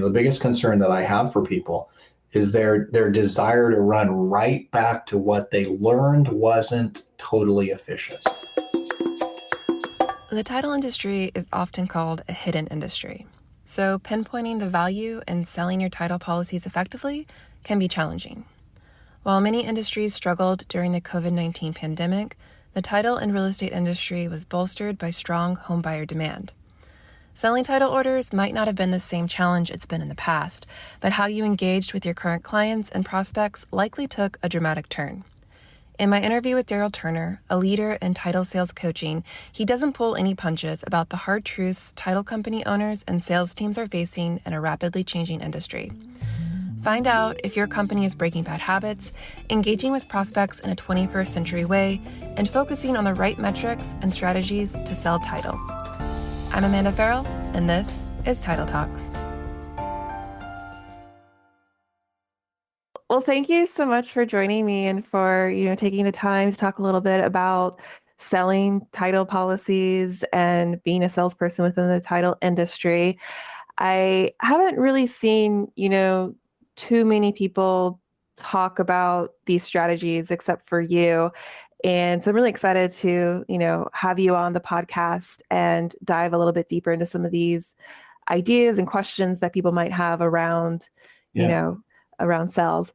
the biggest concern that I have for people is their desire to run right back to what they learned wasn't totally efficient. The title industry is often called a hidden industry, so pinpointing the value in selling your title policies effectively can be challenging. While many industries struggled during the COVID-19 pandemic, the title and real estate industry was bolstered by strong homebuyer demand. Selling title orders might not have been the same challenge it's been in the past, but how you engaged with your current clients and prospects likely took a dramatic turn. In my interview with Darryl Turner, a leader in title sales coaching, he doesn't pull any punches about the hard truths title company owners and sales teams are facing in a rapidly changing industry. Find out if your company is breaking bad habits, engaging with prospects in a 21st century way, and focusing on the right metrics and strategies to sell title. I'm Amanda Farrell, and this is Title Talks. Well, thank you so much for joining me and for, taking the time to talk a little bit about selling title policies and being a salesperson within the title industry. I haven't really seen, too many people talk about these strategies except for you. And so I'm really excited to, have you on the podcast and dive a little bit deeper into some of these ideas and questions that people might have around, around sales.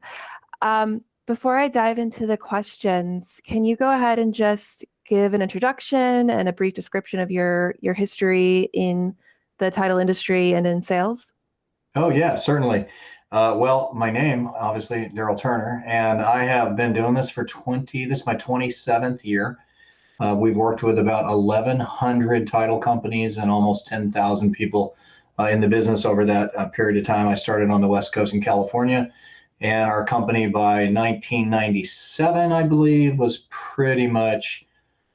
Before I dive into the questions, can you go ahead and just give an introduction and a brief description of your history in the title industry and in sales? Oh, yeah, certainly. Well, my name, obviously, Darryl Turner, and I have been doing this for this is my 27th year. We've worked with about 1,100 title companies and almost 10,000 people in the business over that period of time. I started on the West Coast in California, and our company by 1997, I believe, was pretty much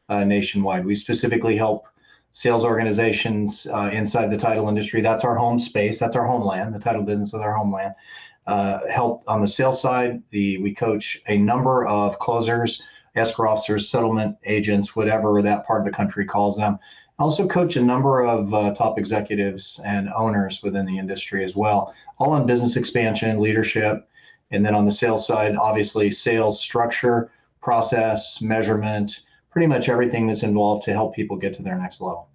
nationwide. We specifically help sales organizations inside the title industry. That's our home space. That's our homeland. The title business is our homeland. Help on the sales side. We coach a number of closers, escrow officers, settlement agents, whatever that part of the country calls them. Also coach a number of top executives and owners within the industry as well, all on business expansion, leadership. And then on the sales side, obviously sales structure, process, measurement, pretty much everything that's involved to help people get to their next level.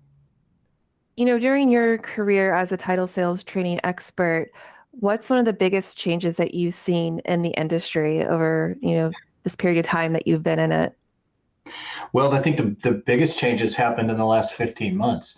During your career as a title sales training expert, what's one of the biggest changes that you've seen in the industry over, this period of time that you've been in it? Well, I think the biggest changes happened in the last 15 months,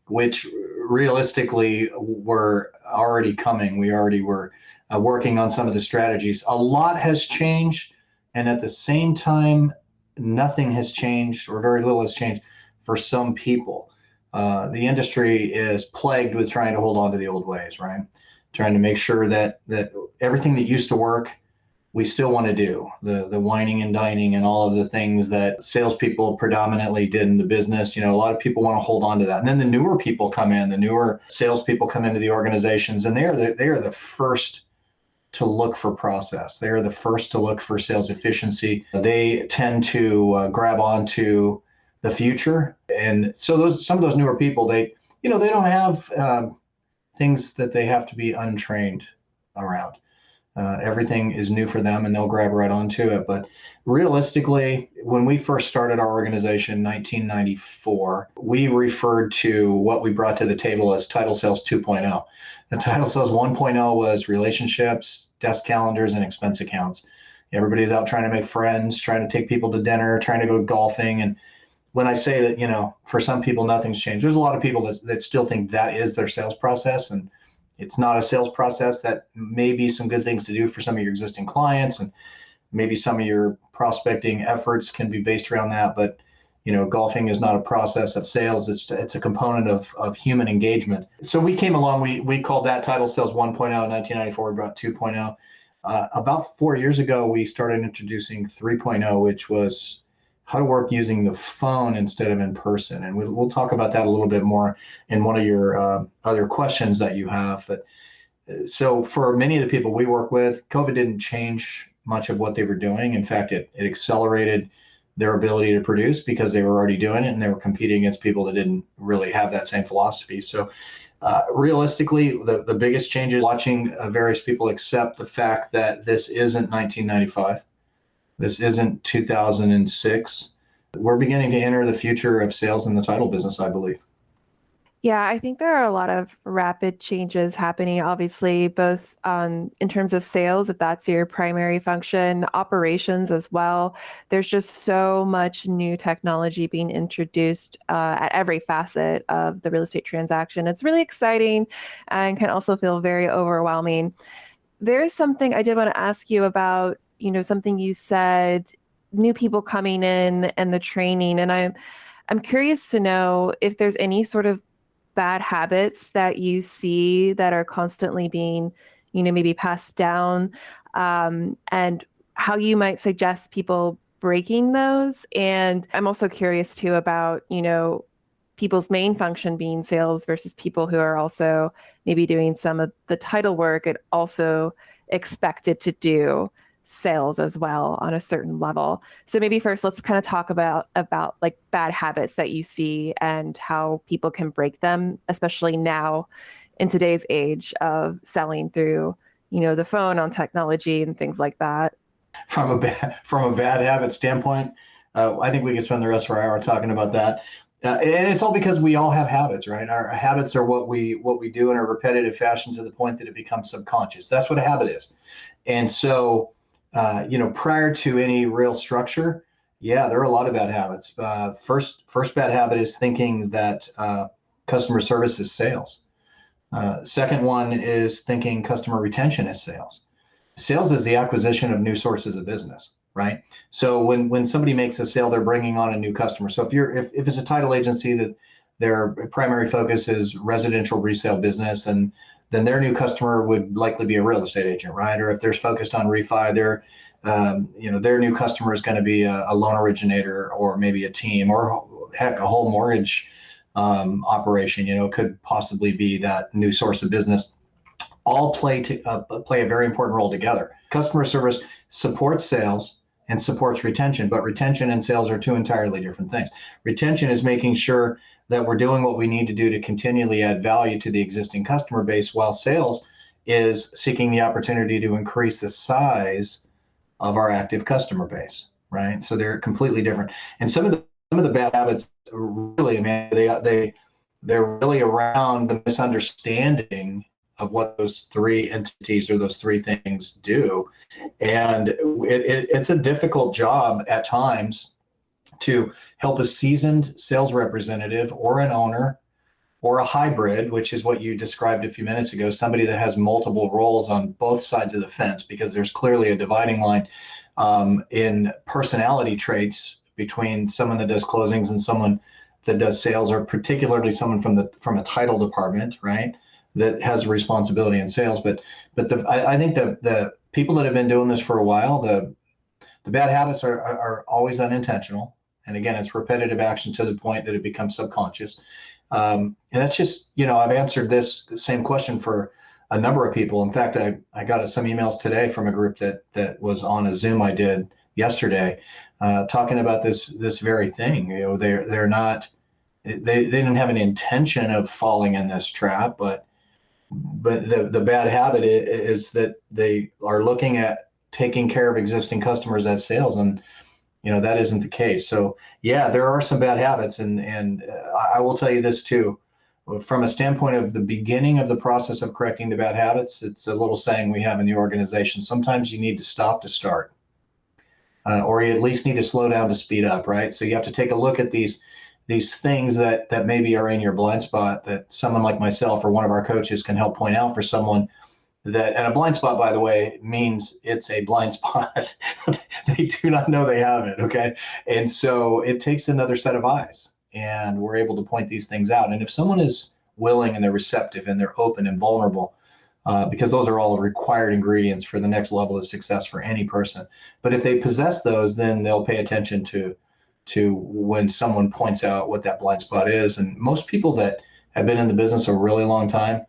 which realistically were already coming. We already were working on some of the strategies. A lot has changed, and at the same time, nothing has changed or very little has changed for some people. The industry is plagued with trying to hold on to the old ways, right? Trying to make sure that everything that used to work, we still want to do. The whining and dining and all of the things that salespeople predominantly did in the business. A lot of people want to hold on to that. And then the newer people come in, the newer salespeople come into the organizations, and they are the first to look for process. They are the first to look for sales efficiency. They tend to grab onto the future. And so some of those newer people, they don't have things that they have to be untrained around. Everything is new for them and they'll grab right onto it. But realistically, when we first started our organization in 1994, we referred to what we brought to the table as Title Sales 2.0. The Title Sales 1.0 was relationships, desk calendars, and expense accounts. Everybody's out trying to make friends, trying to take people to dinner, trying to go golfing. And when I say that, for some people, nothing's changed, there's a lot of people that still think that is their sales process. And it's not a sales process. That may be some good things to do for some of your existing clients, and maybe some of your prospecting efforts can be based around that. But golfing is not a process of sales. It's a component of human engagement. So we came along. We called that Title Sales 1.0 in 1994. We brought 2.0. About 4 years ago, we started introducing 3.0, which was how to work using the phone instead of in person. And we'll talk about that a little bit more in one of your other questions that you have. But so for many of the people we work with, COVID didn't change much of what they were doing. In fact, it accelerated their ability to produce because they were already doing it and they were competing against people that didn't really have that same philosophy. So Realistically, the biggest change is watching various people accept the fact that this isn't 1995. This isn't 2006. We're beginning to enter the future of sales in the title business, I believe. Yeah, I think there are a lot of rapid changes happening, obviously, both in terms of sales, if that's your primary function, operations as well. There's just so much new technology being introduced at every facet of the real estate transaction. It's really exciting and can also feel very overwhelming. There is something I did want to ask you about, something you said, new people coming in and the training, and I'm curious to know if there's any sort of bad habits that you see that are constantly being, maybe passed down, and how you might suggest people breaking those. And I'm also curious too about, people's main function being sales versus people who are also maybe doing some of the title work and also expected to do sales as well on a certain level. So maybe first let's kind of talk about like bad habits that you see and how people can break them, especially now in today's age of selling through, the phone on technology and things like that. From a bad habit standpoint, I think we could spend the rest of our hour talking about that. And it's all because we all have habits, right? Our habits are what we do in a repetitive fashion to the point that it becomes subconscious. That's what a habit is. And so, prior to any real structure, yeah, there are a lot of bad habits. First bad habit is thinking that customer service is sales. Second one is thinking customer retention is sales. Sales is the acquisition of new sources of business, right? So when somebody makes a sale, they're bringing on a new customer. So if it's a title agency that their primary focus is residential resale business, and then their new customer would likely be a real estate agent, right? Or if they're focused on refi, their new customer is going to be a loan originator or maybe a team, or heck, a whole mortgage operation. Could possibly be that new source of business. All play a very important role together. Customer service supports sales and supports retention, but retention and sales are two entirely different things. Retention is making sure that we're doing what we need to do to continually add value to the existing customer base, while sales is seeking the opportunity to increase the size of our active customer base, right? So they're completely different. And some of the bad habits really, man, they're really around the misunderstanding of what those three entities or those three things do. And it's a difficult job at times to help a seasoned sales representative or an owner or a hybrid, which is what you described a few minutes ago, somebody that has multiple roles on both sides of the fence, because there's clearly a dividing line in personality traits between someone that does closings and someone that does sales, or particularly someone from a title department, right, that has a responsibility in sales. But I think the people that have been doing this for a while, the bad habits are always unintentional. And again, it's repetitive action to the point that it becomes subconscious. And that's just, I've answered this same question for a number of people. In fact, I got some emails today from a group that was on a Zoom I did yesterday, talking about this very thing. They didn't have an intention of falling in this trap, but the bad habit is that they are looking at taking care of existing customers as sales, and that isn't the case. So yeah, there are some bad habits, and I will tell you this too. From a standpoint of the beginning of the process of correcting the bad habits, it's a little saying we have in the organization: sometimes you need to stop to start, or you at least need to slow down to speed up, right? So you have to take a look at these things that maybe are in your blind spot, that someone like myself or one of our coaches can help point out for someone. And a blind spot, by the way, means it's a blind spot. They do not know they have it, okay? And so it takes another set of eyes, and we're able to point these things out. And if someone is willing and they're receptive and they're open and vulnerable, because those are all required ingredients for the next level of success for any person. But if they possess those, then they'll pay attention to when someone points out what that blind spot is. And most people that have been in the business a really long time,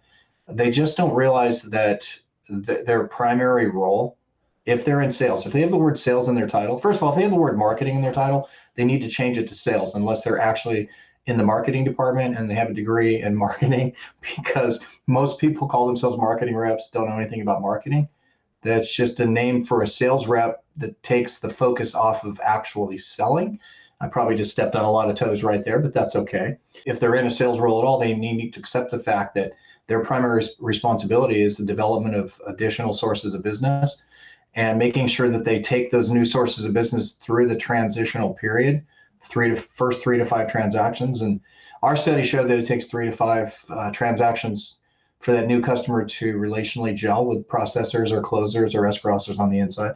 they just don't realize that their primary role, if they're in sales, if they have the word sales in their title, first of all, if they have the word marketing in their title, they need to change it to sales, unless they're actually in the marketing department and they have a degree in marketing because most people call themselves marketing reps, don't know anything about marketing. That's just a name for a sales rep that takes the focus off of actually selling. I probably just stepped on a lot of toes right there, but that's okay. If they're in a sales role at all, they need to accept the fact that their primary responsibility is the development of additional sources of business and making sure that they take those new sources of business through the transitional period, first 3 to 5 transactions. And our study showed that it takes 3 to 5 transactions for that new customer to relationally gel with processors or closers or escrow officers on the inside.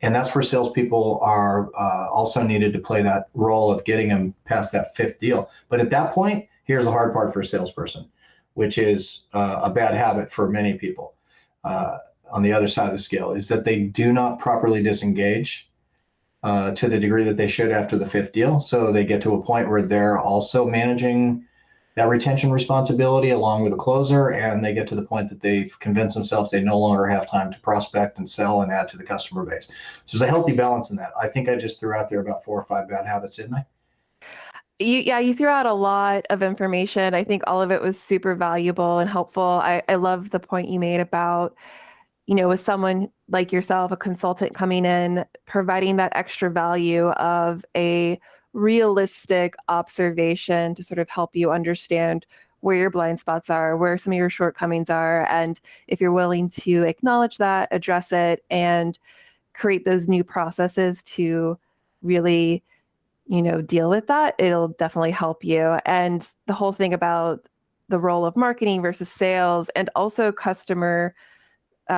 And that's where salespeople are also needed to play that role of getting them past that 5th deal. But at that point, here's the hard part for a salesperson, which is a bad habit for many people on the other side of the scale, is that they do not properly disengage to the degree that they should after the 5th deal. So they get to a point where they're also managing that retention responsibility along with the closer, and they get to the point that they've convinced themselves they no longer have time to prospect and sell and add to the customer base. So there's a healthy balance in that. I think I just threw out there about 4 or 5 bad habits, didn't I? You threw out a lot of information. I think all of it was super valuable and helpful. I love the point you made about, with someone like yourself, a consultant coming in, providing that extra value of a realistic observation to sort of help you understand where your blind spots are, where some of your shortcomings are. And if you're willing to acknowledge that, address it, and create those new processes to really, deal with that, it'll definitely help you. And the whole thing about the role of marketing versus sales and also customer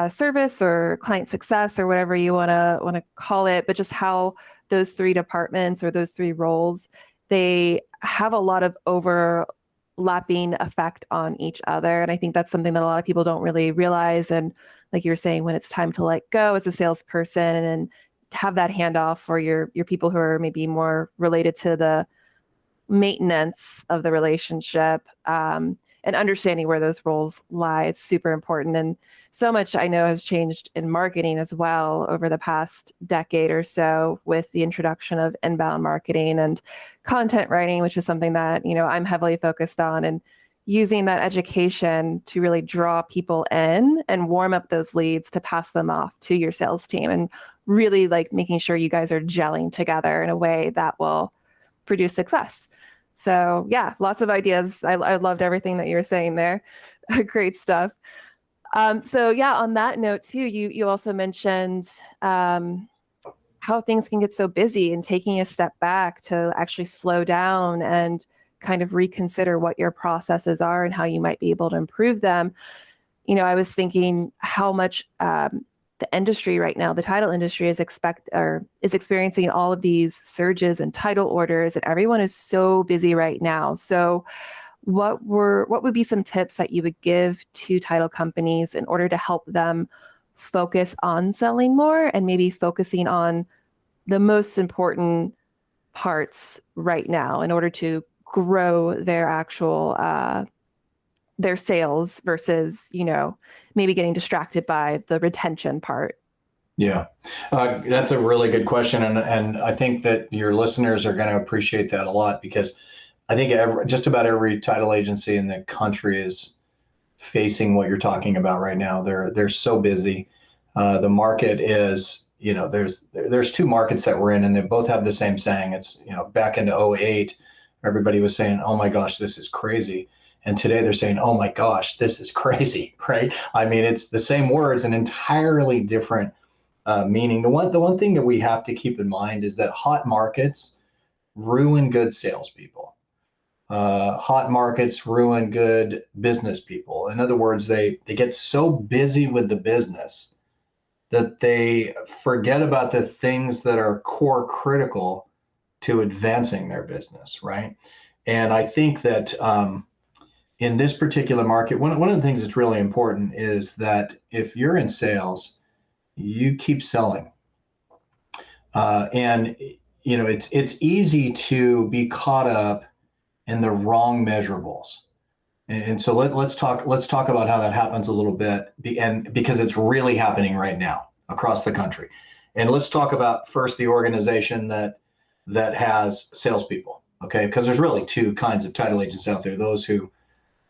service or client success or whatever you want to call it, but just how those 3 departments or those 3 roles, they have a lot of overlapping effect on each other. And I think that's something that a lot of people don't really realize. And like you were saying, when it's time to let go as a salesperson and have that handoff for your people who are maybe more related to the maintenance of the relationship, and understanding where those roles lie, it's super important. And so much I know has changed in marketing as well over the past decade or so with the introduction of inbound marketing and content writing, which is something that, I'm heavily focused on, and using that education to really draw people in and warm up those leads to pass them off to your sales team, and really like making sure you guys are gelling together in a way that will produce success. So yeah, lots of ideas. I loved everything that you were saying there. Great stuff. So yeah, on that note too, you also mentioned how things can get so busy, and taking a step back to actually slow down and kind of reconsider what your processes are and how you might be able to improve them. I was thinking how much the industry right now, the title industry, is experiencing all of these surges in title orders, and everyone is so busy right now. So what would be some tips that you would give to title companies in order to help them focus on selling more and maybe focusing on the most important parts right now in order to grow their actual their sales versus, maybe getting distracted by the retention part? Yeah, that's a really good question. And I think that your listeners are going to appreciate that a lot, because I think just about every title agency in the country is facing what you're talking about right now. They're so busy. The market is, there's 2 markets that we're in, and they both have the same saying. It's, back into '08, everybody was saying, oh my gosh, this is crazy. And today they're saying, oh my gosh, this is crazy, right? I mean, it's the same words, an entirely different meaning. The one thing that we have to keep in mind is that hot markets ruin good salespeople. Hot markets ruin good business people. In other words, they get so busy with the business that they forget about the things that are core critical to advancing their business, right? And I think that in this particular market, one of the things that's really important is that if you're in sales, you keep selling. And it's easy to be caught up in the wrong measurables. And so let's talk about how that happens a little bit, and because it's really happening right now across the country. And let's talk about first the organization that has salespeople. Okay, because there's really two kinds of title agents out there: those who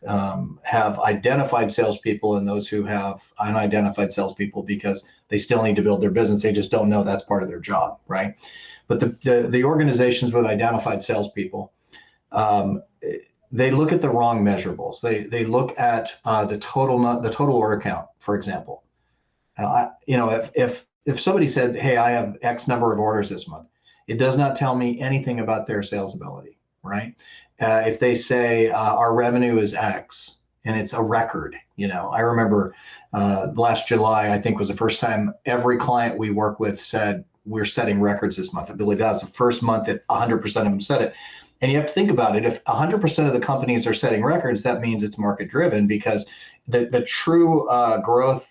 have identified salespeople and those who have unidentified salespeople because they still need to build their business. They just don't know that's part of their job, right? But the organizations with identified salespeople, um, they look at the wrong measurables. They look at the total order count, for example. If somebody said, "Hey, I have X number of orders this month," it does not tell me anything about their sales ability, right? If they say our revenue is X and it's a record, I remember last July, I think was the first time every client we work with said we're setting records this month. I believe that was the first month that 100% of them said it. And you have to think about it. If 100% of the companies are setting records, that means it's market driven, because the true growth,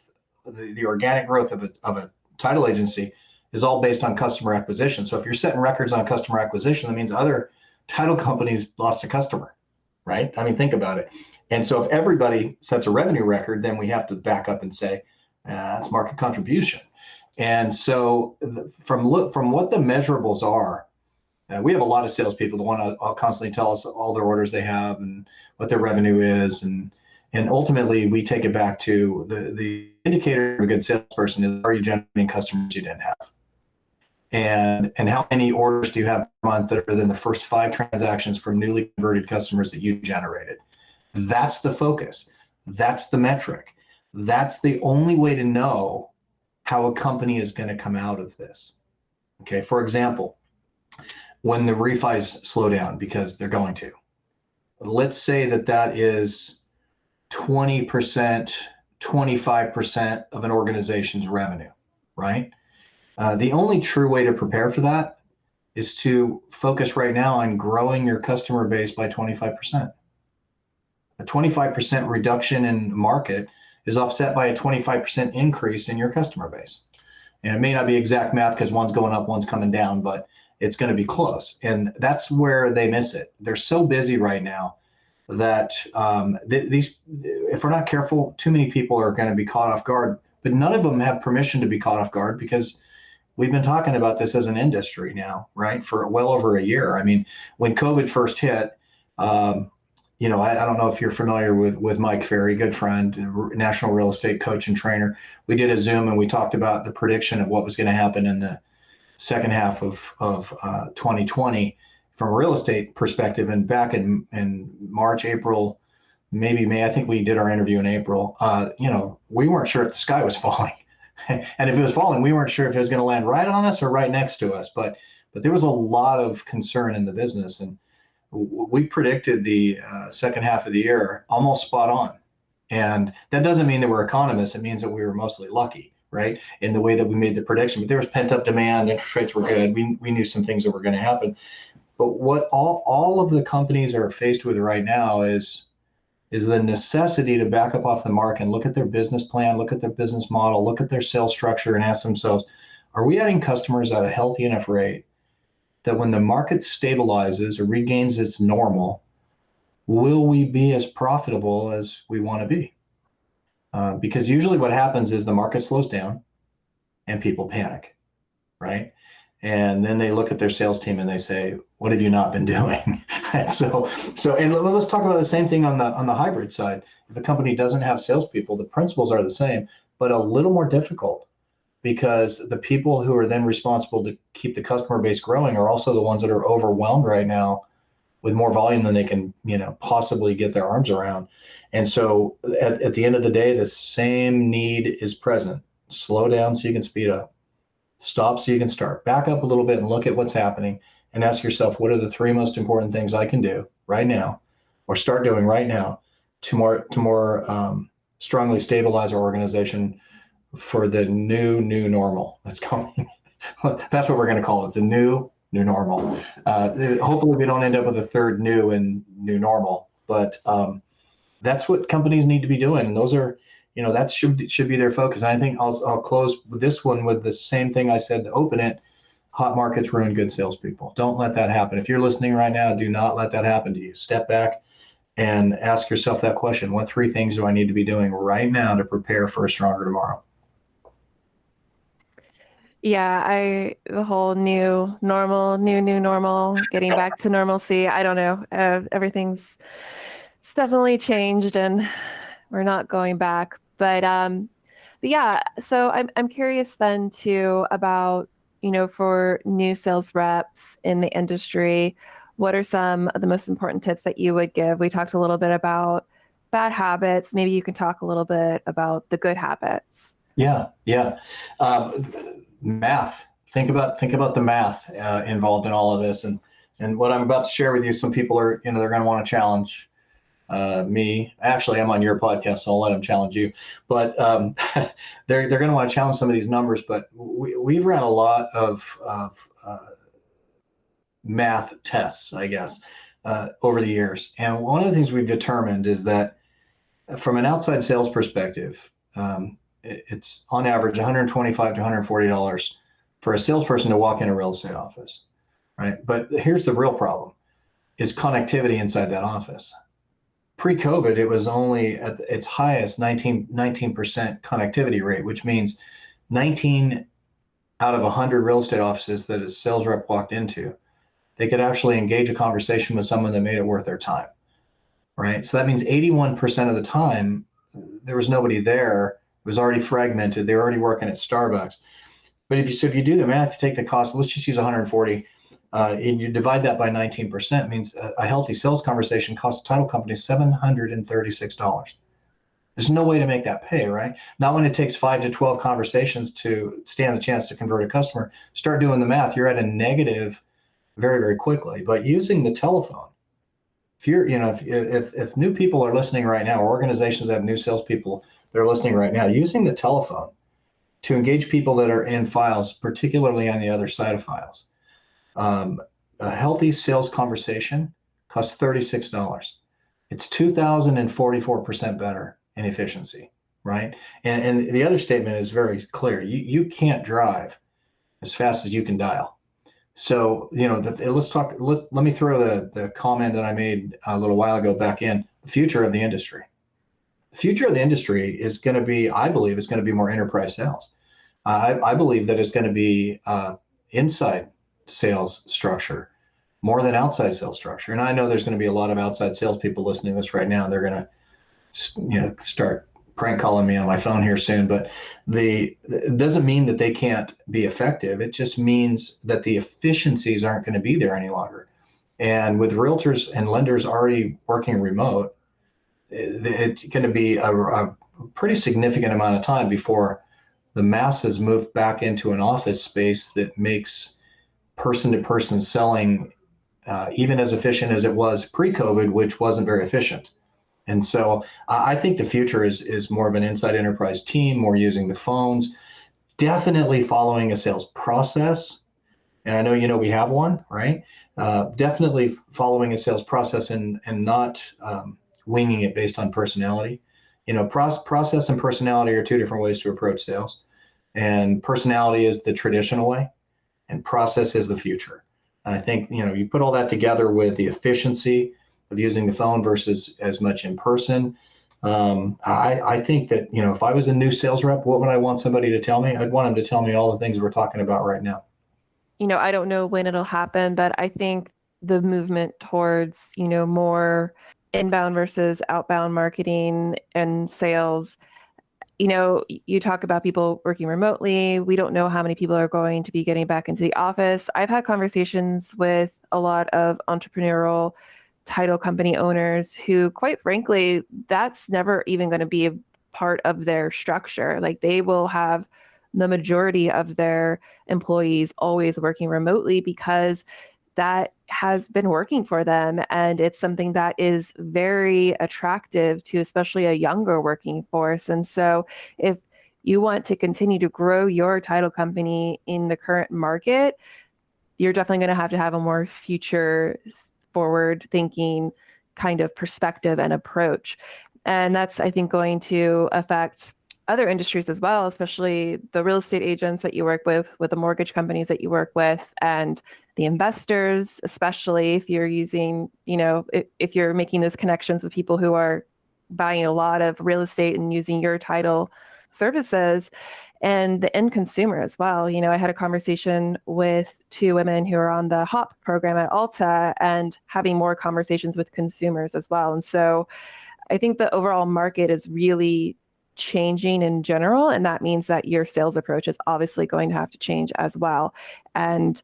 the organic growth of a title agency is all based on customer acquisition. So if you're setting records on customer acquisition, that means other title companies lost a customer, right? I mean, think about it. And so if everybody sets a revenue record, then we have to back up and say that's market contribution. And so from what the measurables are, we have a lot of salespeople that want to constantly tell us all their orders they have and what their revenue is, and ultimately we take it back to the indicator of a good salesperson is, are you generating customers you didn't have? And how many orders do you have per month that are within the first 5 transactions from newly converted customers that you generated? That's the focus. That's the metric. That's the only way to know how a company is going to come out of this. Okay, for example, when the refis slow down, because they're going to, let's say that is 20%, 25% of an organization's revenue, right? The only true way to prepare for that is to focus right now on growing your customer base by 25%. A 25% reduction in market is offset by a 25% increase in your customer base. And it may not be exact math because one's going up, one's coming down, but it's going to be close. And that's where they miss it. They're so busy right now that if we're not careful, too many people are going to be caught off guard. But none of them have permission to be caught off guard, because we've been talking about this as an industry now, right, for well over a year. I mean, when COVID first hit, I don't know if you're familiar with Mike Ferry, good friend, national real estate coach and trainer. We did a Zoom and we talked about the prediction of what was going to happen in the second half of 2020 from a real estate perspective. And back in March, April, maybe May, I think we did our interview in April, we weren't sure if the sky was falling. And if it was falling, we weren't sure if it was going to land right on us or right next to us. But there was a lot of concern in the business. And we predicted the second half of the year almost spot on. And that doesn't mean that we're economists. It means that we were mostly lucky, right, in the way that we made the prediction. But there was pent up demand. Interest rates were good. We knew some things that were going to happen. But what all of the companies are faced with right now is the necessity to back up off the mark and look at their business plan, look at their business model, look at their sales structure, and ask themselves, are we adding customers at a healthy enough rate that when the market stabilizes or regains its normal, will we be as profitable as we want to be? Because usually what happens is the market slows down and people panic, right? And then they look at their sales team and they say, what have you not been doing? And let's talk about the same thing on the hybrid side. If a company doesn't have salespeople, the principles are the same, but a little more difficult, because the people who are then responsible to keep the customer base growing are also the ones that are overwhelmed right now with more volume than they can, possibly get their arms around. And so at the end of the day, the same need is present. Slow down so you can speed up. Stop so you can start. Back up a little bit and look at what's happening and ask yourself, what are the 3 most important things I can do right now, or start doing right now, to more strongly stabilize our organization for the new normal that's coming. That's what we're going to call it, the new normal. Hopefully we don't end up with a third new and new normal, but that's what companies need to be doing. And those are, that should be their focus. And I think I'll close with this one with the same thing I said to open it. Hot markets ruin good salespeople. Don't let that happen. If you're listening right now, do not let that happen to you. Step back and ask yourself that question. What 3 things do I need to be doing right now to prepare for a stronger tomorrow? Yeah, the whole new normal, new normal, getting back to normalcy. I don't know. Everything's it's definitely changed and we're not going back. But yeah, so I'm curious then too about, for new sales reps in the industry, what are some of the most important tips that you would give? We talked a little bit about bad habits. Maybe you can talk a little bit about the good habits. Yeah, yeah. Math. Think about the math involved in all of this, and what I'm about to share with you. Some people are, they're going to want to challenge me. Actually, I'm on your podcast, so I'll let them challenge you. But they're going to want to challenge some of these numbers. But we've ran a lot of math tests, I guess, over the years. And one of the things we've determined is that from an outside sales perspective, it's on average $125 to $140 for a salesperson to walk in a real estate office, right? But here's the real problem: is connectivity inside that office. Pre-COVID, it was only at its highest 19% connectivity rate, which means 19 out of 100 real estate offices that a sales rep walked into, they could actually engage a conversation with someone that made it worth their time, right? So that means 81% of the time, there was nobody there. It was already fragmented. They were already working at Starbucks. But if you do the math, you take the cost, let's just use 140, and you divide that by 19%, means a healthy sales conversation costs a title company $736. There's no way to make that pay, right? Not when it takes 5 to 12 conversations to stand the chance to convert a customer. Start doing the math, you're at a negative very, very quickly. But using the telephone, if you're, if new people are listening right now, or organizations that have new salespeople that are listening right now, using the telephone to engage people that are in files, particularly on the other side of files. A healthy sales conversation costs $36. It's 2,044% better in efficiency, right? And the other statement is very clear. You can't drive as fast as you can dial. So, let me throw the comment that I made a little while ago back in: the future of the industry. The future of the industry is going to be, I believe, it's going to be more enterprise sales. I believe that it's going to be inside sales structure more than outside sales structure. And I know there's going to be a lot of outside salespeople listening to this right now. They're going to, start prank calling me on my phone here soon. But it doesn't mean that they can't be effective. It just means that the efficiencies aren't going to be there any longer. And with realtors and lenders already working remote, it's going to be a pretty significant amount of time before the masses move back into an office space that makes person-to-person selling even as efficient as it was pre-COVID, which wasn't very efficient. And so I think the future is more of an inside enterprise team, more using the phones, definitely following a sales process. And I know we have one, right? Definitely following a sales process and not winging it based on personality. Process and personality are two different ways to approach sales. And personality is the traditional way, and process is the future. And I think, you put all that together with the efficiency of using the phone versus as much in person. I think that, if I was a new sales rep, what would I want somebody to tell me? I'd want them to tell me all the things we're talking about right now. I don't know when it'll happen, but I think the movement towards, more inbound versus outbound marketing and sales, you talk about people working remotely. We don't know how many people are going to be getting back into the office. I've had conversations with a lot of entrepreneurial title company owners who, quite frankly, that's never even going to be a part of their structure. Like, they will have the majority of their employees always working remotely because that has been working for them. And it's something that is very attractive to especially a younger working force. And so if you want to continue to grow your title company in the current market, you're definitely going to have a more future forward thinking kind of perspective and approach. And that's, I think, going to affect other industries as well, especially the real estate agents that you work with the mortgage companies that you work with, and the investors, especially if you're using, if you're making those connections with people who are buying a lot of real estate and using your title services. and the end consumer as well. I had a conversation with two women who are on the HOP program at Alta and having more conversations with consumers as well. And so I think the overall market is really changing in general, and that means that your sales approach is obviously going to have to change as well. And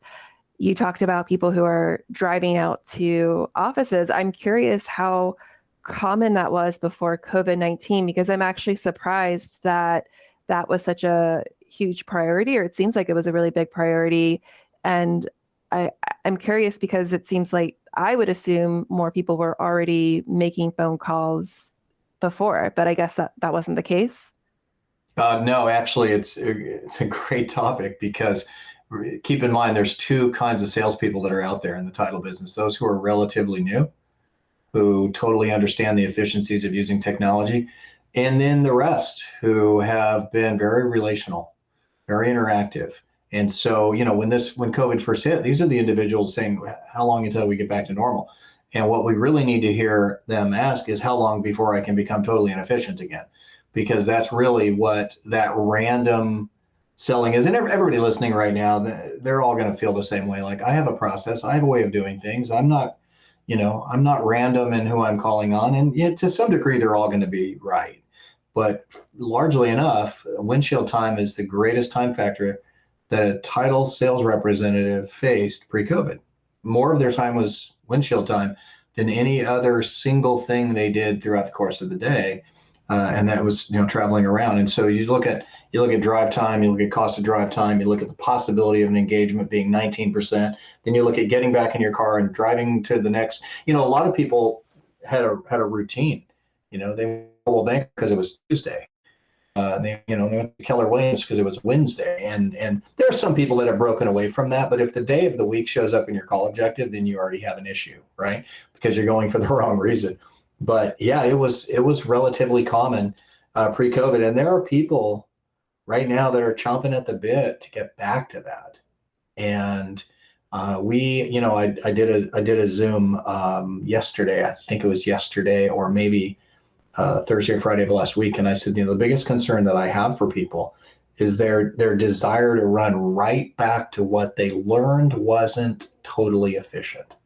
you talked about people who are driving out to offices. I'm curious how common that was before COVID-19, because I'm actually surprised that that was such a huge priority, or it seems like it was a really big priority. And I, I'm curious because it seems like I would assume more people were already making phone calls before, but I guess that wasn't the case. No, actually, it's a great topic because keep in mind there's two kinds of salespeople that are out there in the title business. Those who are relatively new, who totally understand the efficiencies of using technology, and then the rest who have been very relational, very interactive. And so, when COVID first hit, these are the individuals saying, how long until we get back to normal? And what we really need to hear them ask is, how long before I can become totally inefficient again? Because that's really what that random selling is. And everybody listening right now, they're all going to feel the same way. Like, I have a process, I have a way of doing things. I'm not random in who I'm calling on. And yet, to some degree, they're all going to be right. But largely enough, windshield time is the greatest time factor that a title sales representative faced pre-COVID. More of their time was windshield time than any other single thing they did throughout the course of the day, and that was traveling around. And so you look at drive time, you look at cost of drive time, you look at the possibility of an engagement being 19%. Then you look at getting back in your car and driving to the next. A lot of people had a routine. They went to bank because it was Tuesday. They went to Keller Williams because it was Wednesday. And there are some people that have broken away from that. But if the day of the week shows up in your call objective, then you already have an issue, right? Because you're going for the wrong reason. But yeah, it was relatively common pre-COVID, and there are people right now that are chomping at the bit to get back to that. And I did a Zoom yesterday. I think it was yesterday, or maybe Thursday or Friday of last week, and I said, the biggest concern that I have for people is their desire to run right back to what they learned wasn't totally efficient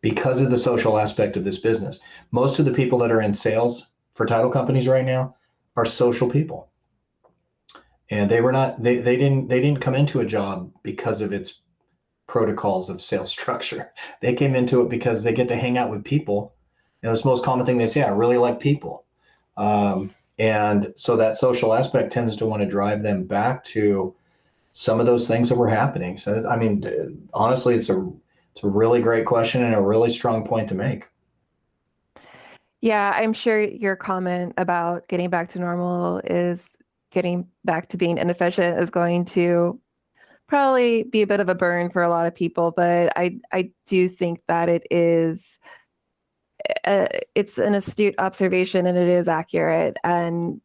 because of the social aspect of this business. Most of the people that are in sales for title companies right now are social people, and they didn't come into a job because of its protocols of sales structure. They came into it because they get to hang out with people. And it's the most common thing they say, I really like people. And so that social aspect tends to want to drive them back to some of those things that were happening. So, I mean, honestly, it's a really great question and a really strong point to make. Yeah, I'm sure your comment about getting back to normal is getting back to being inefficient is going to probably be a bit of a burn for a lot of people, but I do think that it's an astute observation and it is accurate. And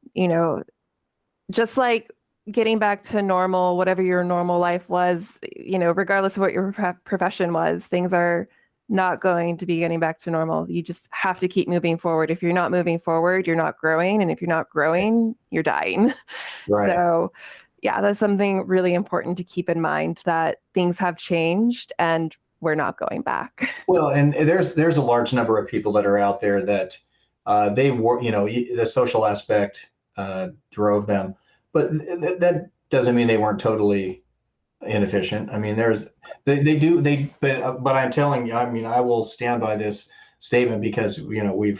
just like getting back to normal, whatever your normal life was, regardless of what your profession was, things are not going to be getting back to normal. You just have to keep moving forward. If you're not moving forward, you're not growing, and if you're not growing, you're dying. Right. So yeah, that's something really important to keep in mind, that things have changed and we're not going back. Well, and there's a large number of people that are out there that they were, the social aspect drove them, but that doesn't mean they weren't totally inefficient. I mean, but I'm telling you, I mean, I will stand by this statement because we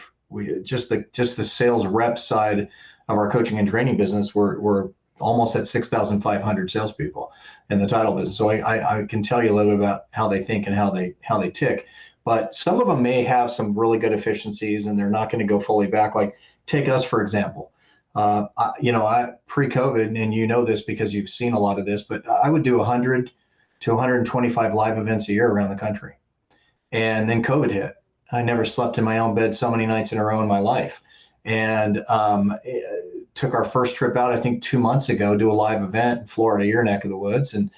just the sales rep side of our coaching and training business, we're almost at 6,500 salespeople in the title business. So I can tell you a little bit about how they think and how they tick. But some of them may have some really good efficiencies, and they're not going to go fully back. Like, take us for example. I pre-COVID, and this because you've seen a lot of this, but I would do 100 to 125 live events a year around the country. And then COVID hit. I never slept in my own bed so many nights in a row in my life. And took our first trip out, I think 2 months ago, do a live event in Florida, your neck of the woods. And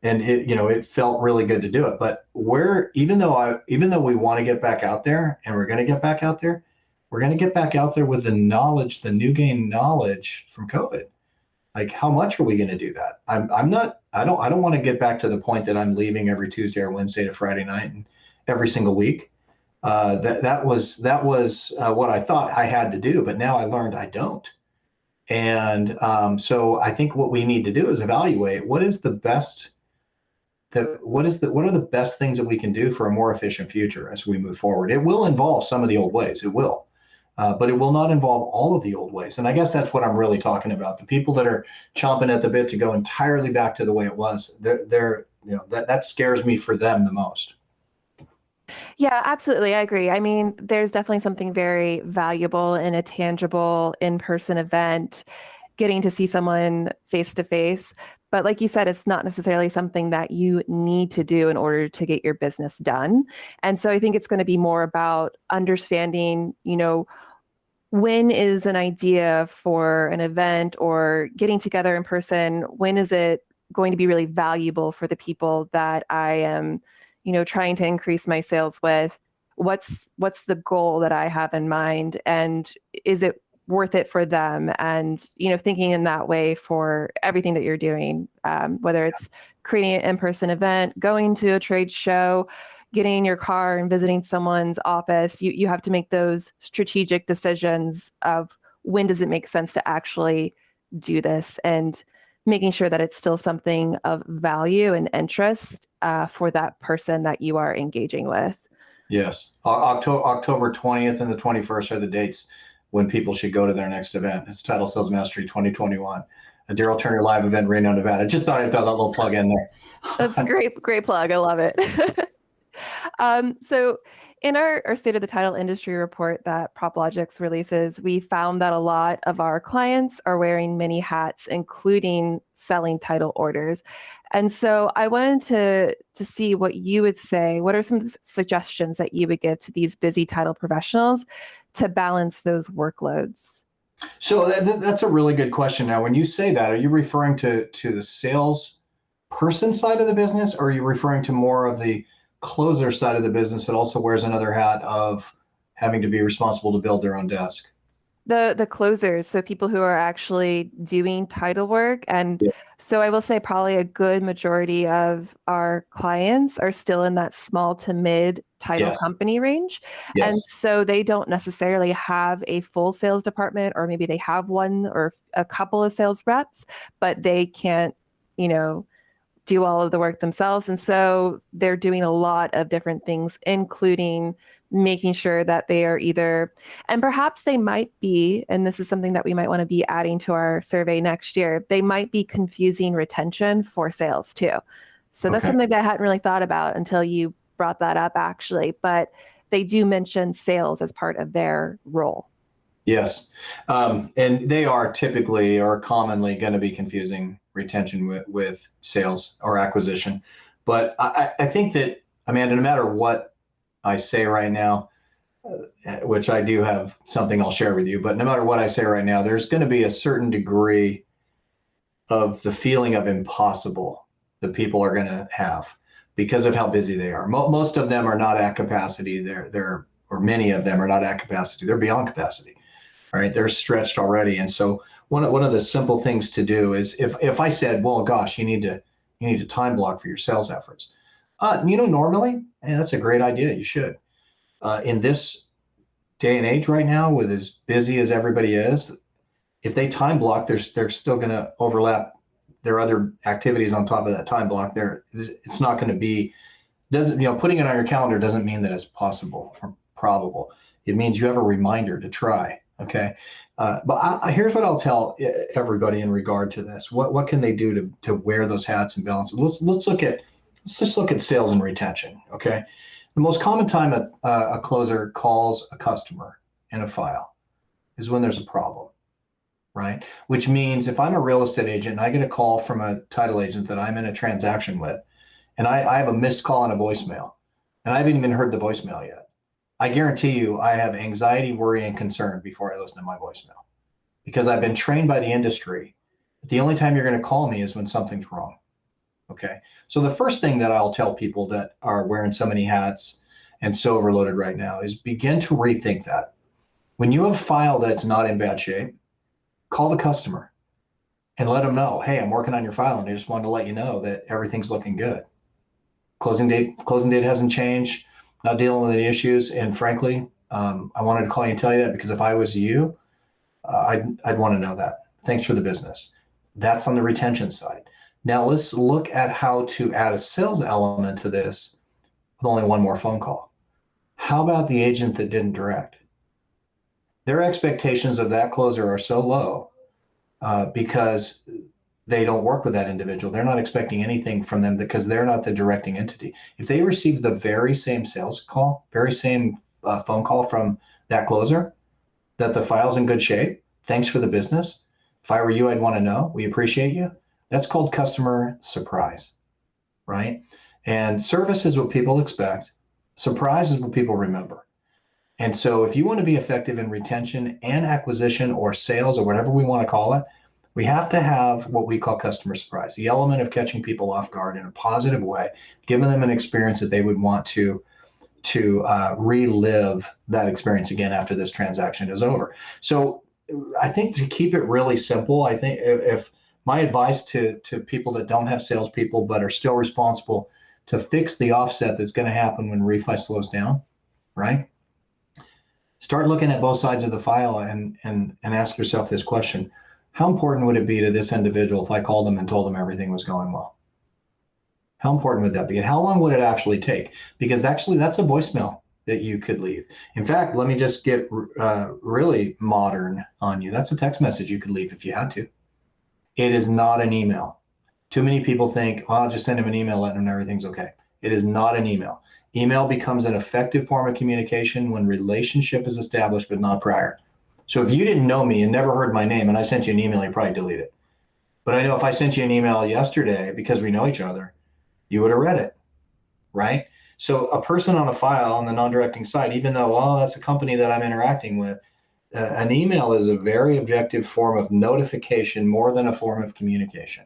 it felt really good to do it. But even though we want to get back out there, and we're going to get back out there, we're going to get back out there with the knowledge, the new gain knowledge from COVID. Like, how much are we going to do that? I'm not, I don't want to get back to the point that I'm leaving every Tuesday or Wednesday to Friday night and every single week. That was what I thought I had to do, but now I learned I don't. And so I think what we need to do is evaluate what is the best what are the best things that we can do for a more efficient future as we move forward. It will involve some of the old ways, it will, but it will not involve all of the old ways. And I guess that's what I'm really talking about. The people that are chomping at the bit to go entirely back to the way it was, they're that scares me for them the most. Yeah, absolutely. I agree. I mean, there's definitely something very valuable in a tangible in-person event, getting to see someone face to face. But like you said, it's not necessarily something that you need to do in order to get your business done. And so I think it's going to be more about understanding, when is an idea for an event or getting together in person, when is it going to be really valuable for the people that I am, trying to increase my sales with? What's the goal that I have in mind, and is it worth it for them? And thinking in that way for everything that you're doing, whether it's creating an in-person event, going to a trade show, getting in your car and visiting someone's office. You have to make those strategic decisions of when does it make sense to actually do this, and making sure that it's still something of value and interest for that person that you are engaging with. Yes, October 20th and the 21st are the dates when people should go to their next event. It's Title Sales Mastery 2021, a Darryl Turner live event in Reno, Nevada. Just thought I'd throw that little plug in there. That's a great plug. I love it. So in our State of the Title Industry report that PropLogix releases, we found that a lot of our clients are wearing many hats, including selling title orders. And so I wanted to see what you would say. What are some suggestions that you would give to these busy title professionals to balance those workloads? So that's a really good question. Now, when you say that, are you referring to the sales person side of the business, or are you referring to more of the closer side of the business that also wears another hat of having to be responsible to build their own desk? The closers, so people who are actually doing title work. And Yeah. so I will say probably a good majority of our clients are still in that small to mid title Yes. company range. And Yes. so they don't necessarily have a full sales department, or maybe they have one or a couple of sales reps, but they can't, you know, do all of the work themselves. And so they're doing a lot of different things, including making sure that they are either, and perhaps they might be, and this is something that we might want to be adding to our survey next year, they might be confusing retention for sales too. So that's Okay. something that I hadn't really thought about until you brought that up, actually. But they do mention sales as part of their role. Yes. And they are typically or commonly going to be confusing retention with sales or acquisition. But I think that, Amanda, no matter what I say right now, which I do have something I'll share with you, but no matter what I say right now, there's going to be a certain degree of the feeling of impossible that people are going to have because of how busy they are. Most of them are not at capacity. Or many of them are not at capacity. They're beyond capacity. All right, they're stretched already. And so one of the simple things to do is if I said, well, gosh, you need to time block for your sales efforts. Normally, and that's a great idea. You should. In this day and age right now, with as busy as everybody is, if they time block, they're still going to overlap their other activities on top of that time block. It's not going to be, doesn't, putting it on your calendar doesn't mean that it's possible or probable. It means you have a reminder to try. Okay. But here's what I'll tell everybody in regard to this. What can they do to wear those hats and balance? Let's just look at sales and retention. Okay. The most common time a closer calls a customer in a file is when there's a problem, right? Which means if I'm a real estate agent and I get a call from a title agent that I'm in a transaction with, and I have a missed call and a voicemail, and I haven't even heard the voicemail yet, I guarantee you I have anxiety, worry, and concern before I listen to my voicemail, because I've been trained by the industry that the only time you're going to call me is when something's wrong. Okay. So the first thing that I'll tell people that are wearing so many hats and so overloaded right now is begin to rethink that. When you have a file that's not in bad shape, call the customer and let them know, hey, I'm working on your file and I just wanted to let you know that everything's looking good. Closing date hasn't changed, not dealing with any issues. And frankly, I wanted to call you and tell you that because if I was you, I'd want to know that. Thanks for the business. That's on the retention side. Now let's look at how to add a sales element to this with only one more phone call. How about the agent that didn't direct? Their expectations of that closer are so low because they don't work with that individual. They're not expecting anything from them because they're not the directing entity. If they receive the very same sales call, very same phone call from that closer, that the file's in good shape, thanks for the business. If I were you, I'd want to know. We appreciate you. That's called customer surprise, right? And service is what people expect. Surprise is what people remember. And so if you want to be effective in retention and acquisition or sales or whatever we want to call it, we have to have what we call customer surprise, the element of catching people off guard in a positive way, giving them an experience that they would want to relive that experience again after this transaction is over. So I think to keep it really simple, I think if my advice to people that don't have salespeople but are still responsible to fix the offset that's going to happen when refi slows down, right? Start looking at both sides of the file and ask yourself this question. How important would it be to this individual if I called them and told them everything was going well? How important would that be? And how long would it actually take? Because actually that's a voicemail that you could leave. In fact, let me just get really modern on you. That's a text message you could leave if you had to. It is not an email. Too many people think, well, I'll just send them an email, letting them know everything's okay. It is not an email. Email becomes an effective form of communication when relationship is established, but not prior. So if you didn't know me and never heard my name and I sent you an email, you probably delete it. But I know if I sent you an email yesterday because we know each other, you would have read it, right? So a person on a file on the non-directing side, even though, well, that's a company that I'm interacting with, an email is a very objective form of notification more than a form of communication.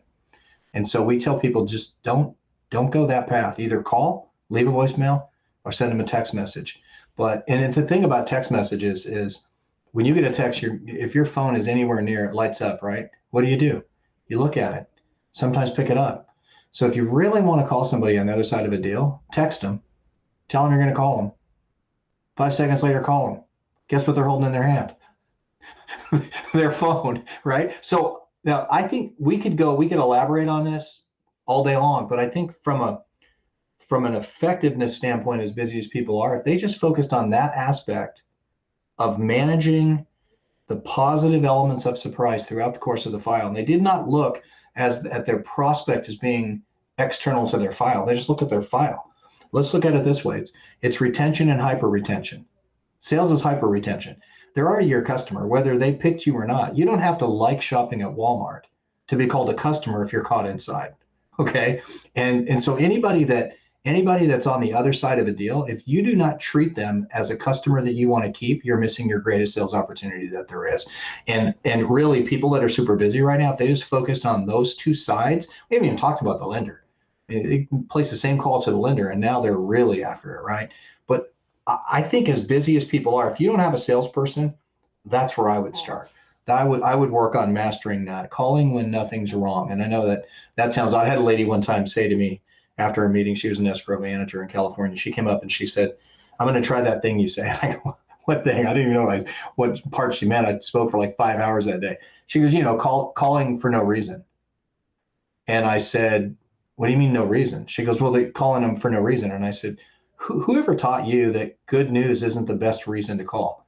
And so we tell people just don't go that path. Either call, leave a voicemail, or send them a text message. And the thing about text messages is when you get a text, if your phone is anywhere near it, lights up, right? What do? You look at it, sometimes pick it up. So if you really want to call somebody on the other side of a deal, text them, tell them you're going to call them. 5 seconds later, call them. Guess what they're holding in their hand? Their phone, right? So now I think we could elaborate on this all day long, but I think from an effectiveness standpoint, as busy as people are, if they just focused on that aspect of managing the positive elements of surprise throughout the course of the file, and they did not look at their prospect as being external to their file. They just look at their file. Let's look at it this way. It's retention and hyper retention. Sales is hyper retention. They're already your customer, whether they picked you or not. You don't have to like shopping at Walmart to be called a customer if you're caught inside. Okay. And so anybody that's on the other side of a deal, if you do not treat them as a customer that you want to keep, you're missing your greatest sales opportunity that there is. And really, people that are super busy right now, if they just focused on those two sides, we haven't even talked about the lender. They place the same call to the lender, and now they're really after it, right? But I think as busy as people are, if you don't have a salesperson, that's where I would start. I would work on mastering that, calling when nothing's wrong. And I know that sounds odd. I had a lady one time say to me, after a meeting, she was an escrow manager in California. She came up and she said, I'm going to try that thing you say. And I go, what thing? I didn't even know what part she meant. I spoke for like 5 hours that day. She goes, calling for no reason. And I said, what do you mean no reason? She goes, well, they're calling them for no reason. And I said, whoever taught you that good news isn't the best reason to call?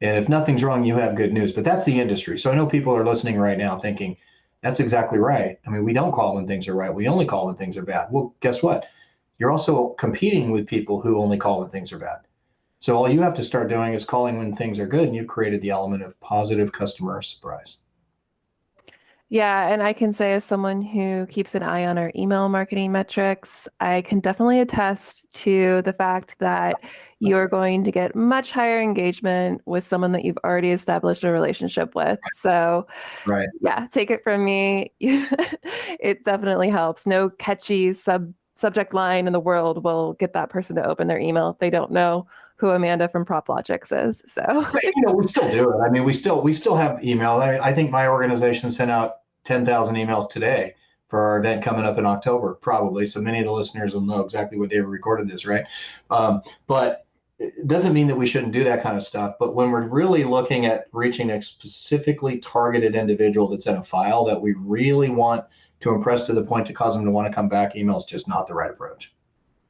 And if nothing's wrong, you have good news. But that's the industry. So I know people are listening right now thinking, that's exactly right. I mean, we don't call when things are right. We only call when things are bad. Well, guess what? You're also competing with people who only call when things are bad. So all you have to start doing is calling when things are good, and you've created the element of positive customer surprise. Yeah, and I can say as someone who keeps an eye on our email marketing metrics, I can definitely attest to the fact that you're going to get much higher engagement with someone that you've already established a relationship with. So Right. yeah, take it from me. It definitely helps. No catchy subject line in the world will get that person to open their email if they don't know who Amanda from PropLogix is. So We still do it. I mean, we still have email. I think my organization sent out 10,000 emails today for our event coming up in October, probably. So many of the listeners will know exactly what day we recorded this, right? But it doesn't mean that we shouldn't do that kind of stuff. But when we're really looking at reaching a specifically targeted individual that's in a file that we really want to impress to the point to cause them to want to come back, email is just not the right approach.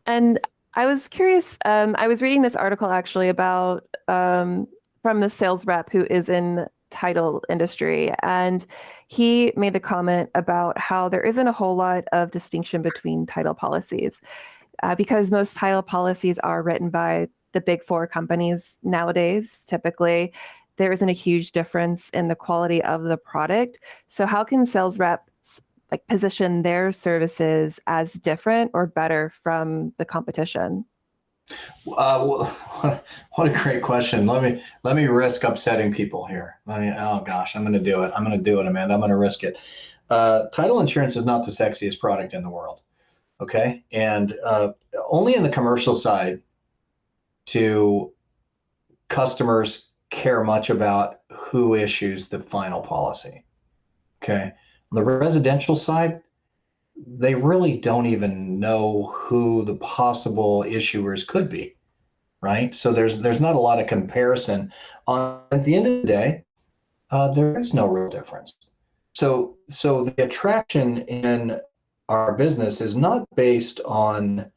And I was curious, I was reading this article actually about from the sales rep who is in title industry, and he made the comment about how there isn't a whole lot of distinction between title policies because most title policies are written by the big four companies nowadays. Typically, there isn't a huge difference in the quality of the product. So how can sales reps like position their services as different or better from the competition? What a great question. Let me risk upsetting people here. Oh gosh, I'm going to do it. I'm going to do it, Amanda. I'm going to risk it. Title insurance is not the sexiest product in the world. Okay, and only in the commercial side do customers care much about who issues the final policy. Okay, on the residential side, they really don't even know who the possible issuers could be, right? So there's not a lot of comparison. At the end of the day, there is no real difference. So the attraction in our business is not based on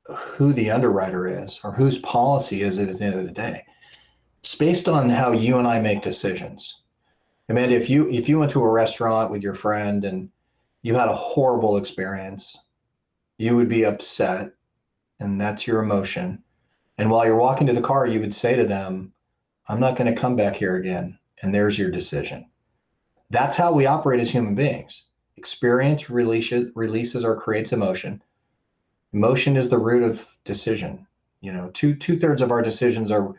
who the underwriter is or whose policy is it at the end of the day. It's based on how you and I make decisions. Amanda, if you went to a restaurant with your friend and you had a horrible experience, you would be upset, and that's your emotion. And while you're walking to the car, you would say to them, I'm not going to come back here again. And there's your decision. That's how we operate as human beings. Experience releases or creates emotion. Emotion is the root of decision. Two-thirds of our decisions are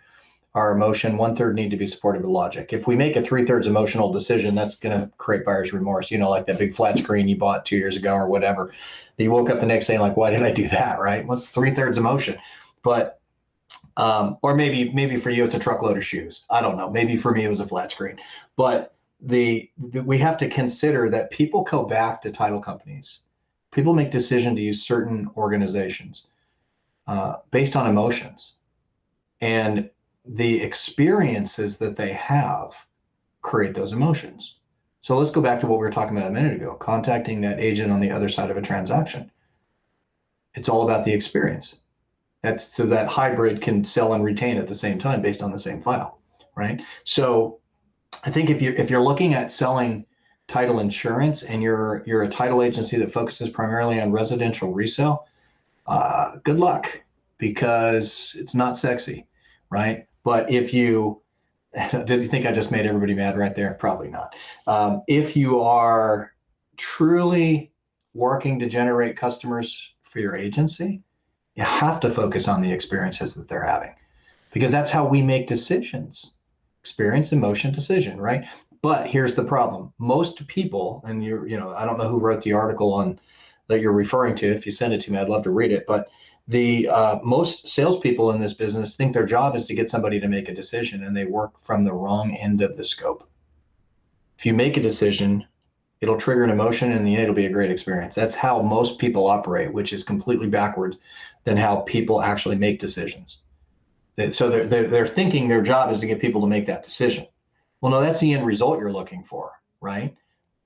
emotion, one-third need to be supported with logic. If we make a three-thirds emotional decision, that's going to create buyer's remorse. Like that big flat screen you bought 2 years ago or whatever. You woke up the next day like, why did I do that, right? What's three-thirds emotion? But or maybe for you it's a truckload of shoes. I don't know. Maybe for me it was a flat screen. But we have to consider that people go back to title companies. People make decisions to use certain organizations based on emotions, and the experiences that they have create those emotions. So let's go back to what we were talking about a minute ago, contacting that agent on the other side of a transaction. It's all about the experience. That's so that hybrid can sell and retain at the same time based on the same file, right? So I think if you're looking at selling title insurance and you're a title agency that focuses primarily on residential resale, good luck, because it's not sexy, right? But if you did you think I just made everybody mad right there? Probably not. If you are truly working to generate customers for your agency, you have to focus on the experiences that they're having, because that's how we make decisions. Experience, emotion, decision, right? But here's the problem. Most people, and I don't know who wrote the article on that you're referring to. If you send it to me, I'd love to read it. But the most salespeople in this business think their job is to get somebody to make a decision, and they work from the wrong end of the scope. If you make a decision, it'll trigger an emotion, and then it'll be a great experience. That's how most people operate, which is completely backwards than how people actually make decisions. So they're thinking their job is to get people to make that decision. Well, no, that's the end result you're looking for, right?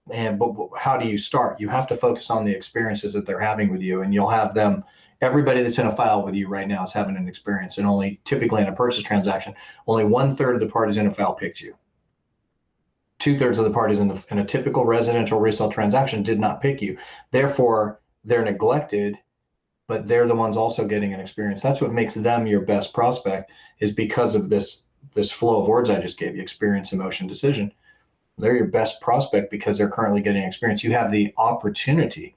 But how do you start? You have to focus on the experiences that they're having with you, and you'll have them. Everybody that's in a file with you right now is having an experience, and only typically in a purchase transaction, only 1/3 of the parties in a file picked you. 2/3 of the parties in a typical residential resale transaction did not pick you. Therefore, they're neglected, but they're the ones also getting an experience. That's what makes them your best prospect, is because of this flow of words I just gave you: experience, emotion, decision. They're your best prospect because they're currently getting experience. You have the opportunity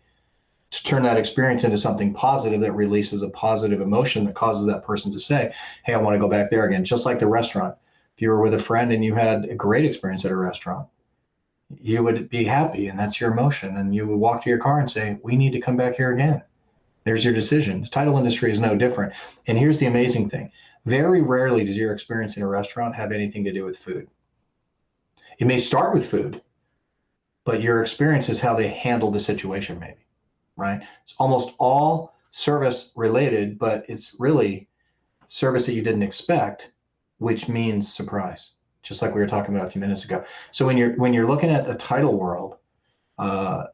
to turn that experience into something positive that releases a positive emotion that causes that person to say, hey, I want to go back there again. Just like the restaurant. If you were with a friend and you had a great experience at a restaurant, you would be happy, and that's your emotion. And you would walk to your car and say, we need to come back here again. There's your decision. The title industry is no different. And here's the amazing thing. Very rarely does your experience in a restaurant have anything to do with food. It may start with food, but your experience is how they handle the situation, maybe, right? It's almost all service related, but it's really service that you didn't expect, which means surprise, just like we were talking about a few minutes ago. So when you're looking at the title world, uh,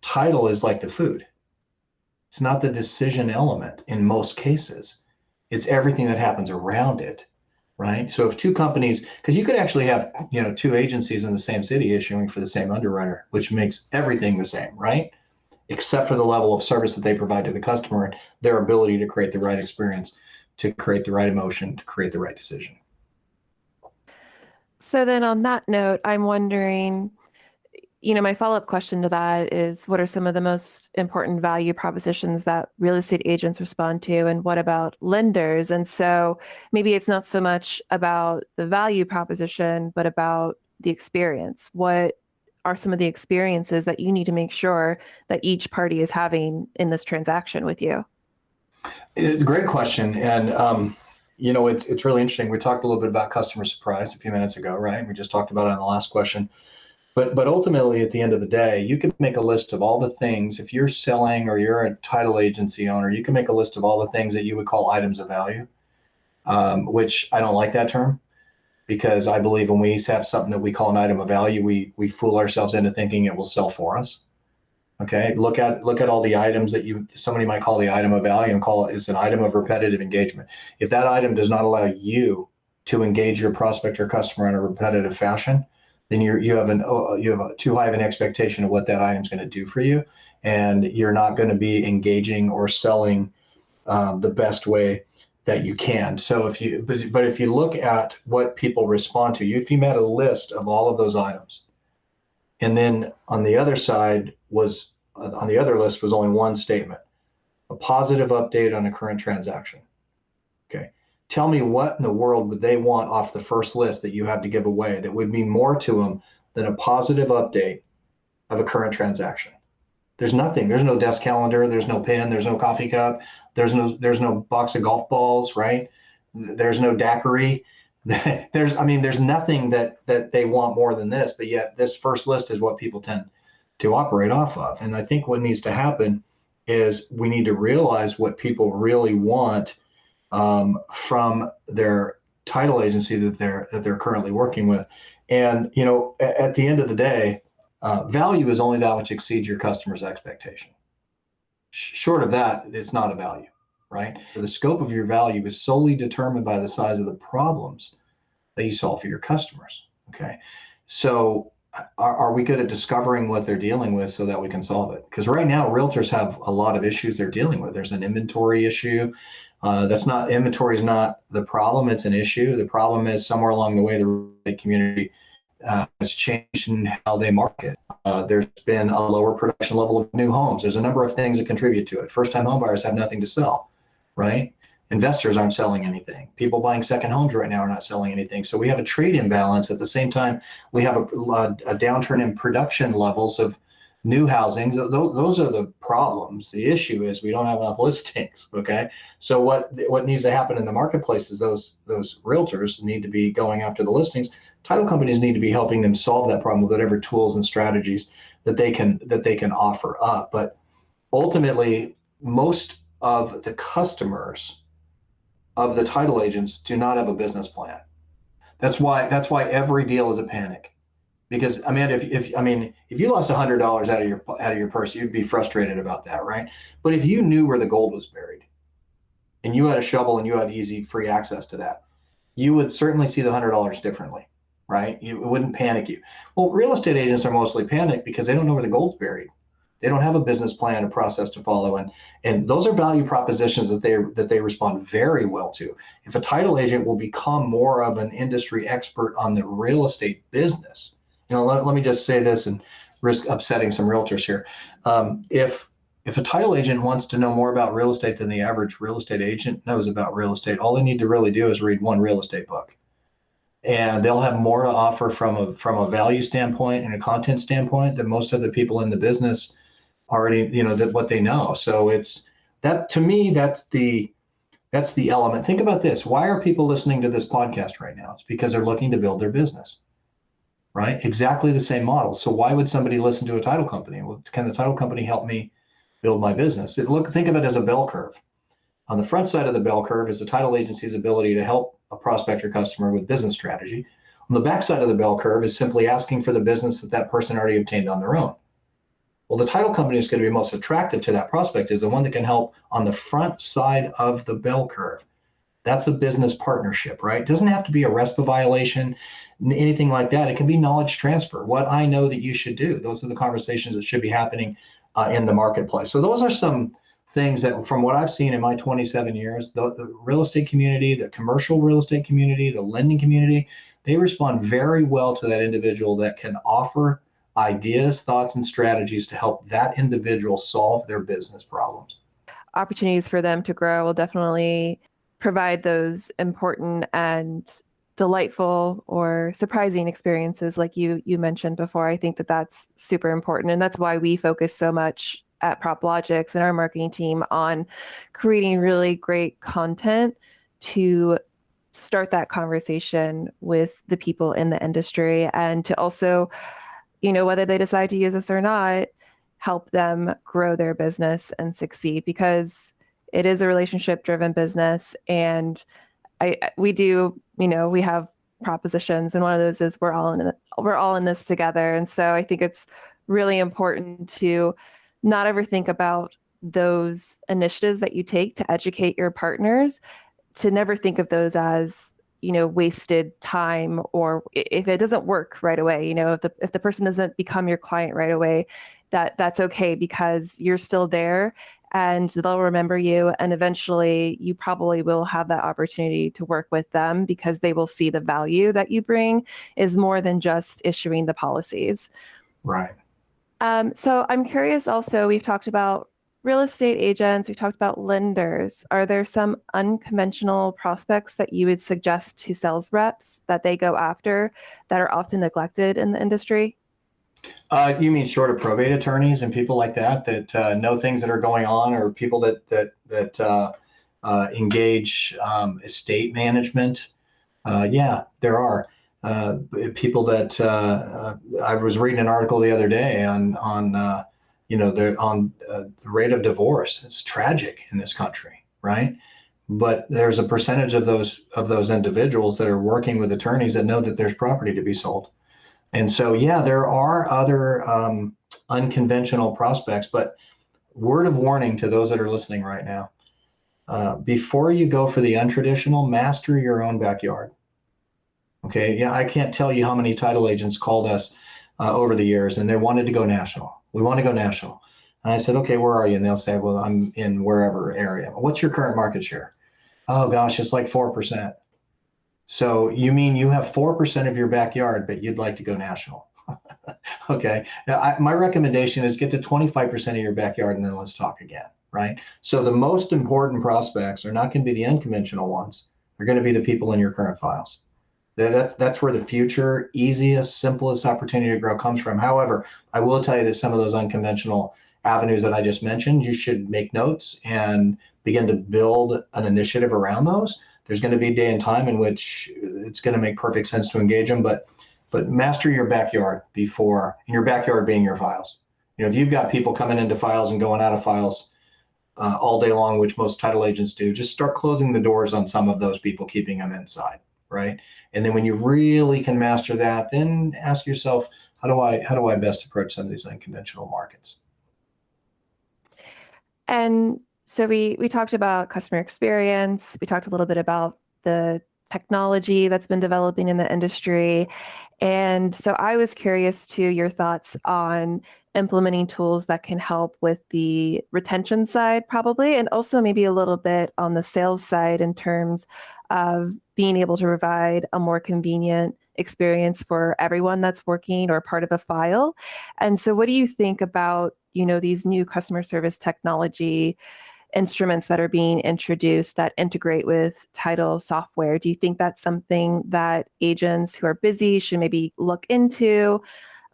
title is like the food. It's not the decision element in most cases. It's everything that happens around it, right? So if two companies, because you could actually have, two agencies in the same city issuing for the same underwriter, which makes everything the same, right? Except for the level of service that they provide to the customer and their ability to create the right experience, to create the right emotion, to create the right decision. So then on that note, I'm wondering, my follow-up question to that is what are some of the most important value propositions that real estate agents respond to, and what about lenders? And so maybe it's not so much about the value proposition, but about the experience. What are some of the experiences that you need to make sure that each party is having in this transaction with you? It's a great question. And, it's really interesting. We talked a little bit about customer surprise a few minutes ago, right? We just talked about it on the last question. But ultimately, at the end of the day, you can make a list of all the things. If you're selling or you're a title agency owner, you can make a list of all the things that you would call items of value, which I don't like that term because I believe when we have something that we call an item of value, we fool ourselves into thinking it will sell for us. Okay, look at all the items that somebody might call the item of value and call it is an item of repetitive engagement. If that item does not allow you to engage your prospect or customer in a repetitive fashion, then you have too high of an expectation of what that item is going to do for you, and you're not going to be engaging or selling the best way that you can. So if you look at what people respond to, if you made a list of all of those items, and then on the other side was on the other list was only one statement, a positive update on a current transaction. Okay. Tell me what in the world would they want off the first list that you have to give away that would mean more to them than a positive update of a current transaction? There's nothing. There's no desk calendar. There's no pen. There's no coffee cup. There's no box of golf balls, right? There's no daiquiri. There's nothing that they want more than this, but yet this first list is what people tend to operate off of. And I think what needs to happen is we need to realize what people really want from their title agency that they're currently working with. And at the end of the day, value is only that which exceeds your customer's expectation. Short of that, it's not a value, right? The scope of your value is solely determined by the size of the problems that you solve for your customers. Okay, so are we good at discovering what they're dealing with so that we can solve it? Because right now, realtors have a lot of issues they're dealing with. There's an inventory issue. Inventory is not the problem; it's an issue. The problem is somewhere along the way, the real estate community has changed in how they market. There's been a lower production level of new homes. There's a number of things that contribute to it. First-time homebuyers have nothing to sell, right? Investors aren't selling anything. People buying second homes right now are not selling anything. So we have a trade imbalance. At the same time, we have a downturn in production levels of new housing. Those are the problems. The issue is we don't have enough listings. Okay. So what needs to happen in the marketplace is those realtors need to be going after the listings. Title companies need to be helping them solve that problem with whatever tools and strategies that they can offer up. But ultimately, most of the customers of the title agents do not have a business plan. That's why every deal is a panic. Because if you lost $100 out of your purse, you'd be frustrated about that, right? But if you knew where the gold was buried, and you had a shovel and you had easy free access to that, you would certainly see the $100 differently, right? It wouldn't panic you. Well, real estate agents are mostly panicked because they don't know where the gold's buried. They don't have a business plan, a process to follow, and those are value propositions that they respond very well to. If a title agent will become more of an industry expert on the real estate business, let me just say this and risk upsetting some realtors here. If a title agent wants to know more about real estate than the average real estate agent knows about real estate, all they need to really do is read one real estate book, and they'll have more to offer from a value standpoint and a content standpoint than most of the people in the business already, that what they know. So it's that, to me, that's the That's the element. Think about this. Why are people listening to this podcast right now? It's because they're looking to build their business, right? Exactly the same model. So why would somebody listen to a title company? Well, can the title company help me build my business? Think of it as a bell curve. On the front side of the bell curve is the title agency's ability to help a prospect or customer with business strategy. On the back side of the bell curve is simply asking for the business that that person already obtained on their own. Well, the title company is going to be most attractive to that prospect is the one that can help on the front side of the bell curve. That's a business partnership, right? It doesn't have to be a RESPA violation, anything like that. It can be knowledge transfer. What I know that you should do. Those are the conversations that should be happening in the marketplace. So those are some things that, from what I've seen in my 27 years, the real estate community, the commercial real estate community, the lending community, they respond very well to that individual that can offer ideas, thoughts, and strategies to help that individual solve their business problems. Opportunities for them to grow will definitely provide those important and delightful or surprising experiences like you mentioned before. I think that that's super important, and that's why we focus so much at PropLogix and our marketing team on creating really great content to start that conversation with the people in the industry, and to also, whether they decide to use us or not, help them grow their business and succeed, because it is a relationship driven business. And we do, we have propositions, and one of those is we're all in this together. And so I think it's really important to not ever think about those initiatives that you take to educate your partners, to never think of those as, wasted time, or if it doesn't work right away, if the person doesn't become your client right away, that's okay, because you're still there and they'll remember you, and eventually you probably will have that opportunity to work with them, because they will see the value that you bring is more than just issuing the policies. Right. So I'm curious also, we've talked about real estate agents, we've talked about lenders. Are there some unconventional prospects that you would suggest to sales reps that they go after that are often neglected in the industry? You mean short of probate attorneys and people like that know things that are going on, or people that engage estate management? Yeah, there are people that I was reading an article the other day on the rate of divorce. It's tragic in this country, right? But there's a percentage of those individuals that are working with attorneys that know that there's property to be sold. And so, yeah, there are other unconventional prospects, but word of warning to those that are listening right now, before you go for the untraditional, master your own backyard. Okay. Yeah, I can't tell you how many title agents called us over the years and they wanted to go national. We want to go national. And I said, okay, where are you? And they'll say, well, I'm in wherever area. What's your current market share? Oh, gosh, it's like 4%. So you mean you have 4% of your backyard, but you'd like to go national? Okay. Now, my recommendation is get to 25% of your backyard and then let's talk again, right? So the most important prospects are not going to be the unconventional ones. They're going to be the people in your current files. That's where the future, easiest, simplest opportunity to grow comes from. However, I will tell you that some of those unconventional avenues that I just mentioned, you should make notes and begin to build an initiative around those. There's going to be a day and time in which it's going to make perfect sense to engage them, but master your backyard before, and your backyard being your files. If you've got people coming into files and going out of files all day long, which most title agents do, just start closing the doors on some of those people, keeping them inside, right? And then when you really can master that, then ask yourself, how do I best approach some of these unconventional markets? And so we talked about customer experience. We talked a little bit about the technology that's been developing in the industry. And so I was curious to your thoughts on implementing tools that can help with the retention side, probably, and also maybe a little bit on the sales side in terms of being able to provide a more convenient experience for everyone that's working or part of a file. And so what do you think about, these new customer service technology instruments that are being introduced that integrate with title software? Do you think that's something that agents who are busy should maybe look into?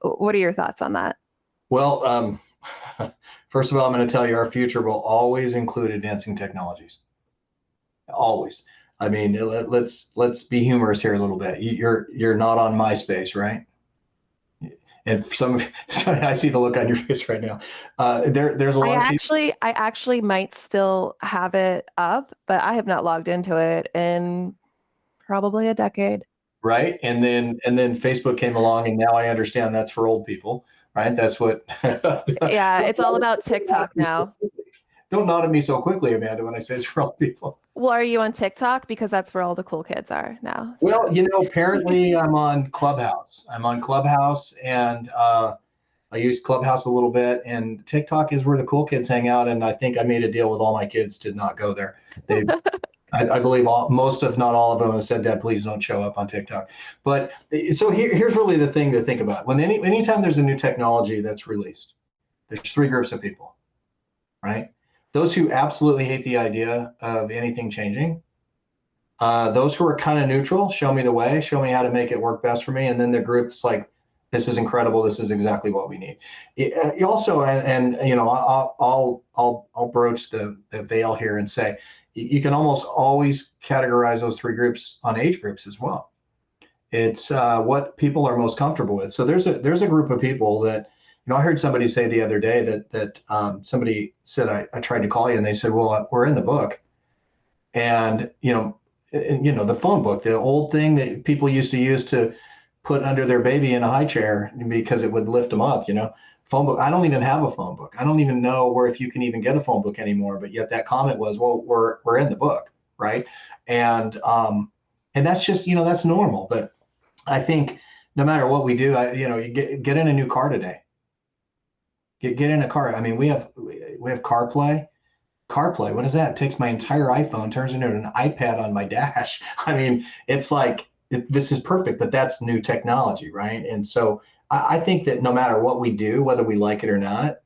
What are your thoughts on that? Well, first of all, I'm going to tell you our future will always include advancing technologies. always. I mean, let's be humorous here a little bit. You're not on MySpace, right? And some, sorry, I see the look on your face right now. There's a lot of people, I actually might still have it up, but I have not logged into it in probably a decade. right? And then Facebook came along, and now I understand that's for old people, right? That's what. Yeah, it's all about TikTok now. Don't nod at me so quickly, Amanda, when I say it's for old people. Well, are you on TikTok? Because that's where all the cool kids are now. So. Well, apparently I'm on Clubhouse. I'm on Clubhouse, and I use Clubhouse a little bit, and TikTok is where the cool kids hang out. And I think I made a deal with all my kids to not go there. They, I believe most, if not all of them, have said, "Dad, please don't show up on TikTok." But so here's really the thing to think about. Anytime there's a new technology that's released, there's three groups of people, right? Those who absolutely hate the idea of anything changing. Those who are kind of neutral, show me the way, show me how to make it work best for me. And then the groups like, this is incredible. This is exactly what we need. Also, and I'll broach the veil here and say, you can almost always categorize those three groups on age groups as well. It's what people are most comfortable with. So there's a group of people that, I heard somebody say the other day that somebody said, I tried to call you, and they said, well, we're in the book. And, the phone book, the old thing that people used to use to put under their baby in a high chair because it would lift them up, phone book. I don't even have a phone book. I don't even know where, if you can even get a phone book anymore. But yet that comment was, well, we're in the book, right? And that's just, that's normal. But I think no matter what we do, you get in a new car today. Get in a car. I mean, we have CarPlay. CarPlay, what is that? It takes my entire iPhone, turns it into an iPad on my dash. I mean, it's like, this is perfect, but that's new technology, right? And so I think that no matter what we do, whether we like it or not,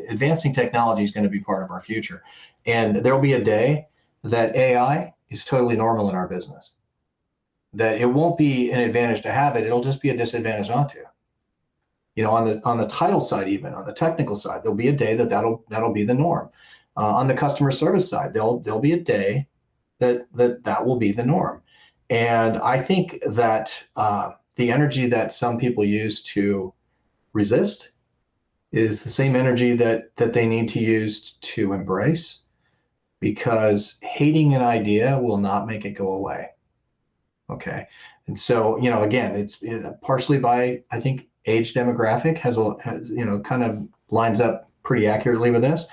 advancing technology is going to be part of our future. And there'll be a day that AI is totally normal in our business, that it won't be an advantage to have it. It'll just be a disadvantage not to. On the title side, even on the technical side, there'll be a day that'll be the norm. On the customer service side, there'll be a day that will be the norm. And I think that the energy that some people use to resist is the same energy that they need to use to embrace, because hating an idea will not make it go away. Okay. And so, again, it's partially by, I think, age demographic has kind of lines up pretty accurately with this.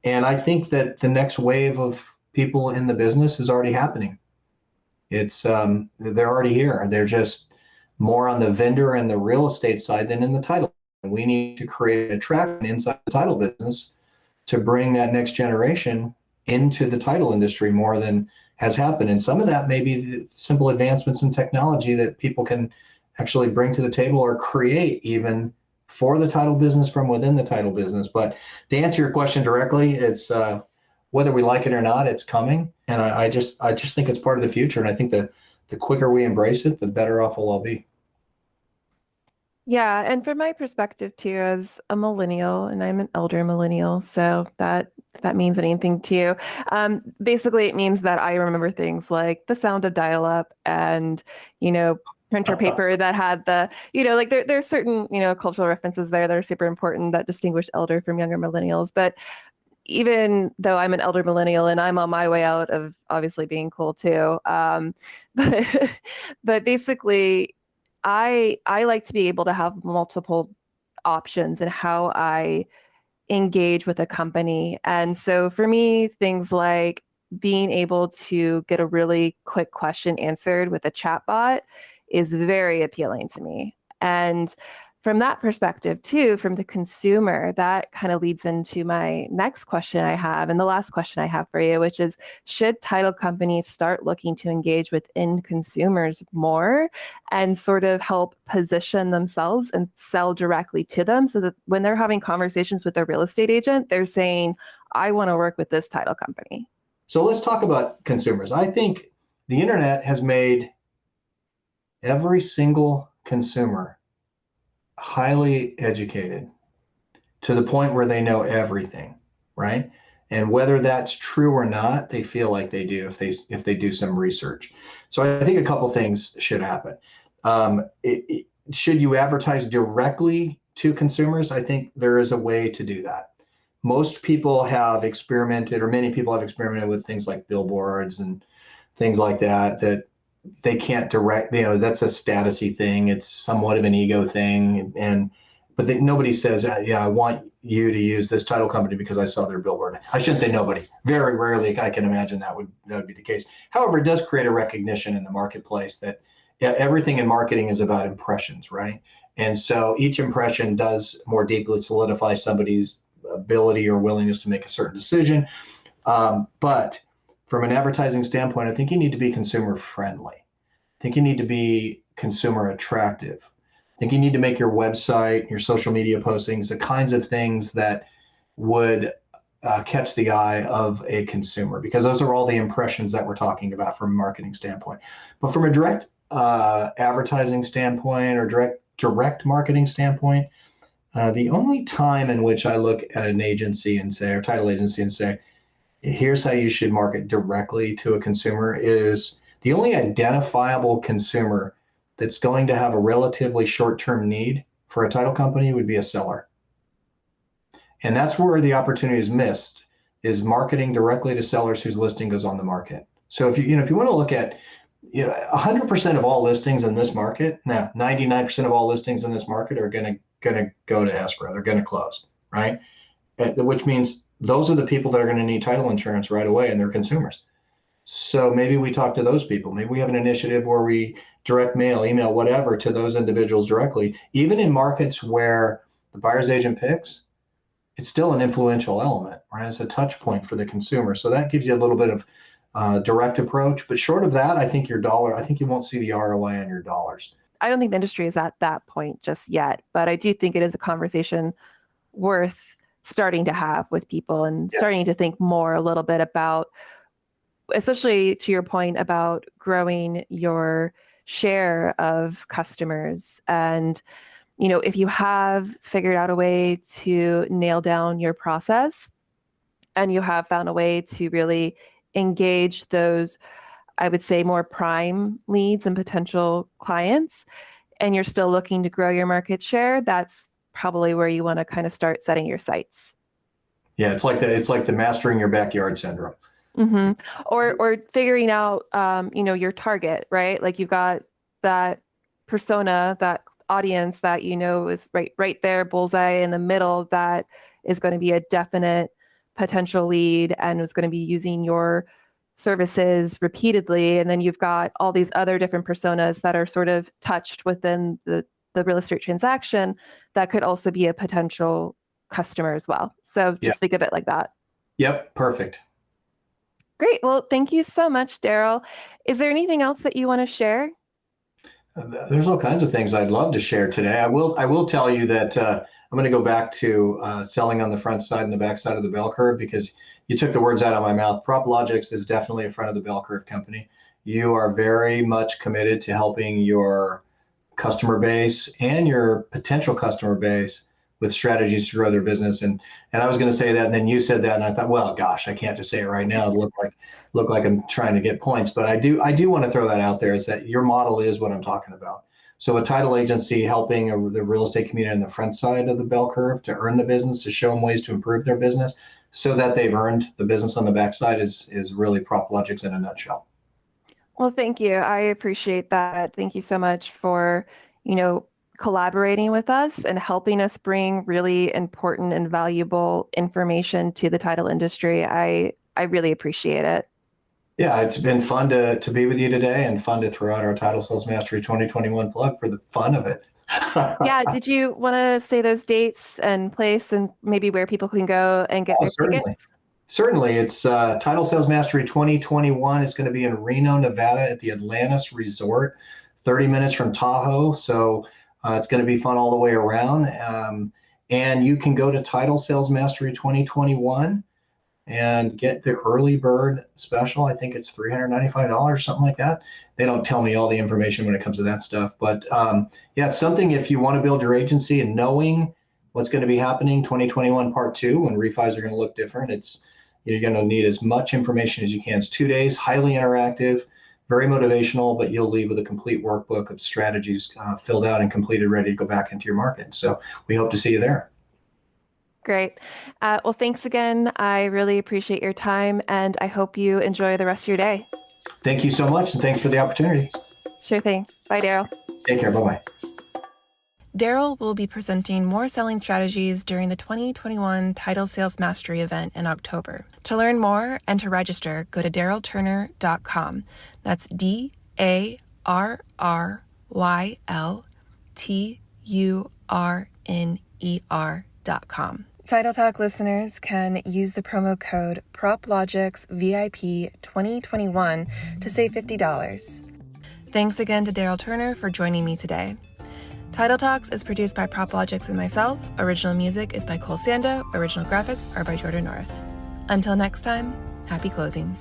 And I think that the next wave of people in the business is already happening. It's they're already here. They're just more on the vendor and the real estate side than in the title. And we need to create an attraction inside the title business to bring that next generation into the title industry more than has happened. And some of that may be the simple advancements in technology that people can actually bring to the table or create even for the title business from within the title business. But to answer your question directly, it's whether we like it or not, it's coming. And I just think it's part of the future. And I think the quicker we embrace it, the better off we'll all be. Yeah, and from my perspective too, as a millennial, and I'm an elder millennial, so that means anything to you. Basically, it means that I remember things like the sound of dial-up and, printer paper that had the, like there's certain, cultural references there that are super important that distinguish elder from younger millennials. But even though I'm an elder millennial and I'm on my way out of obviously being cool too, but but basically, I like to be able to have multiple options in how I engage with a company. And so for me, things like being able to get a really quick question answered with a chatbot is very appealing to me. And from that perspective too, from the consumer, that kind of leads into my next question I have, and the last question I have for you, which is, should title companies start looking to engage with end consumers more and sort of help position themselves and sell directly to them, so that when they're having conversations with their real estate agent, they're saying, I want to work with this title company? So let's talk about consumers. I think the internet has made every single consumer highly educated to the point where they know everything, right? And whether that's true or not, they feel like they do if they do some research. So I think a couple things should happen. Should you advertise directly to consumers? I think there is a way to do that. Most people have experimented, or many people have experimented with things like billboards and things like that, that they can't direct, that's a statusy thing. It's somewhat of an ego thing. But nobody says, yeah, I want you to use this title company because I saw their billboard. I shouldn't say nobody. Very rarely I can imagine that would be the case. However, it does create a recognition in the marketplace that everything in marketing is about impressions, right? And so each impression does more deeply solidify somebody's ability or willingness to make a certain decision. But from an advertising standpoint, I think you need to be consumer friendly. I think you need to be consumer attractive. I think you need to make your website, your social media postings, the kinds of things that would catch the eye of a consumer, because those are all the impressions that we're talking about from a marketing standpoint. But from a direct advertising standpoint or direct marketing standpoint, the only time in which I look at an agency and say, or title agency, and say, here's how you should market directly to a consumer, is the only identifiable consumer that's going to have a relatively short-term need for a title company would be a seller. And that's where the opportunity is missed, is marketing directly to sellers whose listing goes on the market. So if you want to look at 100% of all listings in this market, now 99% of all listings in this market are going to go to escrow. They're going to close, right? Which means those are the people that are going to need title insurance right away, and they're consumers. So maybe we talk to those people. Maybe we have an initiative where we direct mail, email, whatever, to those individuals directly. Even in markets where the buyer's agent picks, it's still an influential element, right? It's a touch point for the consumer. So that gives you a little bit of direct approach. But short of that, I think I think you won't see the ROI on your dollars. I don't think the industry is at that point just yet, but I do think it is a conversation worth starting to have with people and starting to think more a little bit about, especially to your point about growing your share of customers. And, if you have figured out a way to nail down your process and you have found a way to really engage those, I would say, more prime leads and potential clients, and you're still looking to grow your market share, that's probably where you want to kind of start setting your sights. Yeah, it's like the mastering your backyard syndrome. Mm-hmm. Or figuring out, your target, right? Like you've got that persona, that audience that is right there, bullseye in the middle, that is going to be a definite potential lead and is going to be using your services repeatedly. And then you've got all these other different personas that are sort of touched within the real estate transaction that could also be a potential customer as well. So just think of it like that. Yep, perfect. Great. Well, thank you so much, Darryl. Is there anything else that you want to share? There's all kinds of things I'd love to share today. I will tell you that I'm going to go back to selling on the front side and the back side of the bell curve, because you took the words out of my mouth. PropLogix is definitely a front of the bell curve company. You are very much committed to helping your customer base and your potential customer base with strategies to grow their business. And I was going to say that, and then you said that, and I thought, well, gosh, I can't just say it right now. It look like I'm trying to get points, but I do want to throw that out there, is that your model is what I'm talking about. So a title agency helping the real estate community on the front side of the bell curve to earn the business, to show them ways to improve their business so that they've earned the business on the backside is really PropLogix in a nutshell. Well, thank you. I appreciate that. Thank you so much for, collaborating with us and helping us bring really important and valuable information to the title industry. I really appreciate it. Yeah, it's been fun to be with you today, and fun to throw out our Title Sales Mastery 2021 plug for the fun of it. Yeah, did you want to say those dates and place and maybe where people can go and get their tickets? Certainly. It's Title Sales Mastery 2021. It's going to be in Reno, Nevada at the Atlantis Resort, 30 minutes from Tahoe. So it's going to be fun all the way around. And you can go to Title Sales Mastery 2021 and get the early bird special. I think it's $395, something like that. They don't tell me all the information when it comes to that stuff. But it's something, if you want to build your agency and knowing what's going to be happening 2021 part 2, when refis are going to look different, You're going to need as much information as you can. It's 2 days, highly interactive, very motivational, but you'll leave with a complete workbook of strategies filled out and completed, ready to go back into your market. So we hope to see you there. Great. Well, thanks again. I really appreciate your time, and I hope you enjoy the rest of your day. Thank you so much, and thanks for the opportunity. Sure thing. Bye, Darryl. Take care. Bye-bye. Darryl will be presenting more selling strategies during the 2021 Title Sales Mastery event in October. To learn more and to register, go to darrylturner.com. That's DARRYLTURNER.com. Title Talk listeners can use the promo code PropLogixVIP2021 to save $50. Thanks again to Darryl Turner for joining me today. Title Talks is produced by PropLogix and myself. Original music is by Cole Sando. Original graphics are by Jordan Norris. Until next time, happy closings.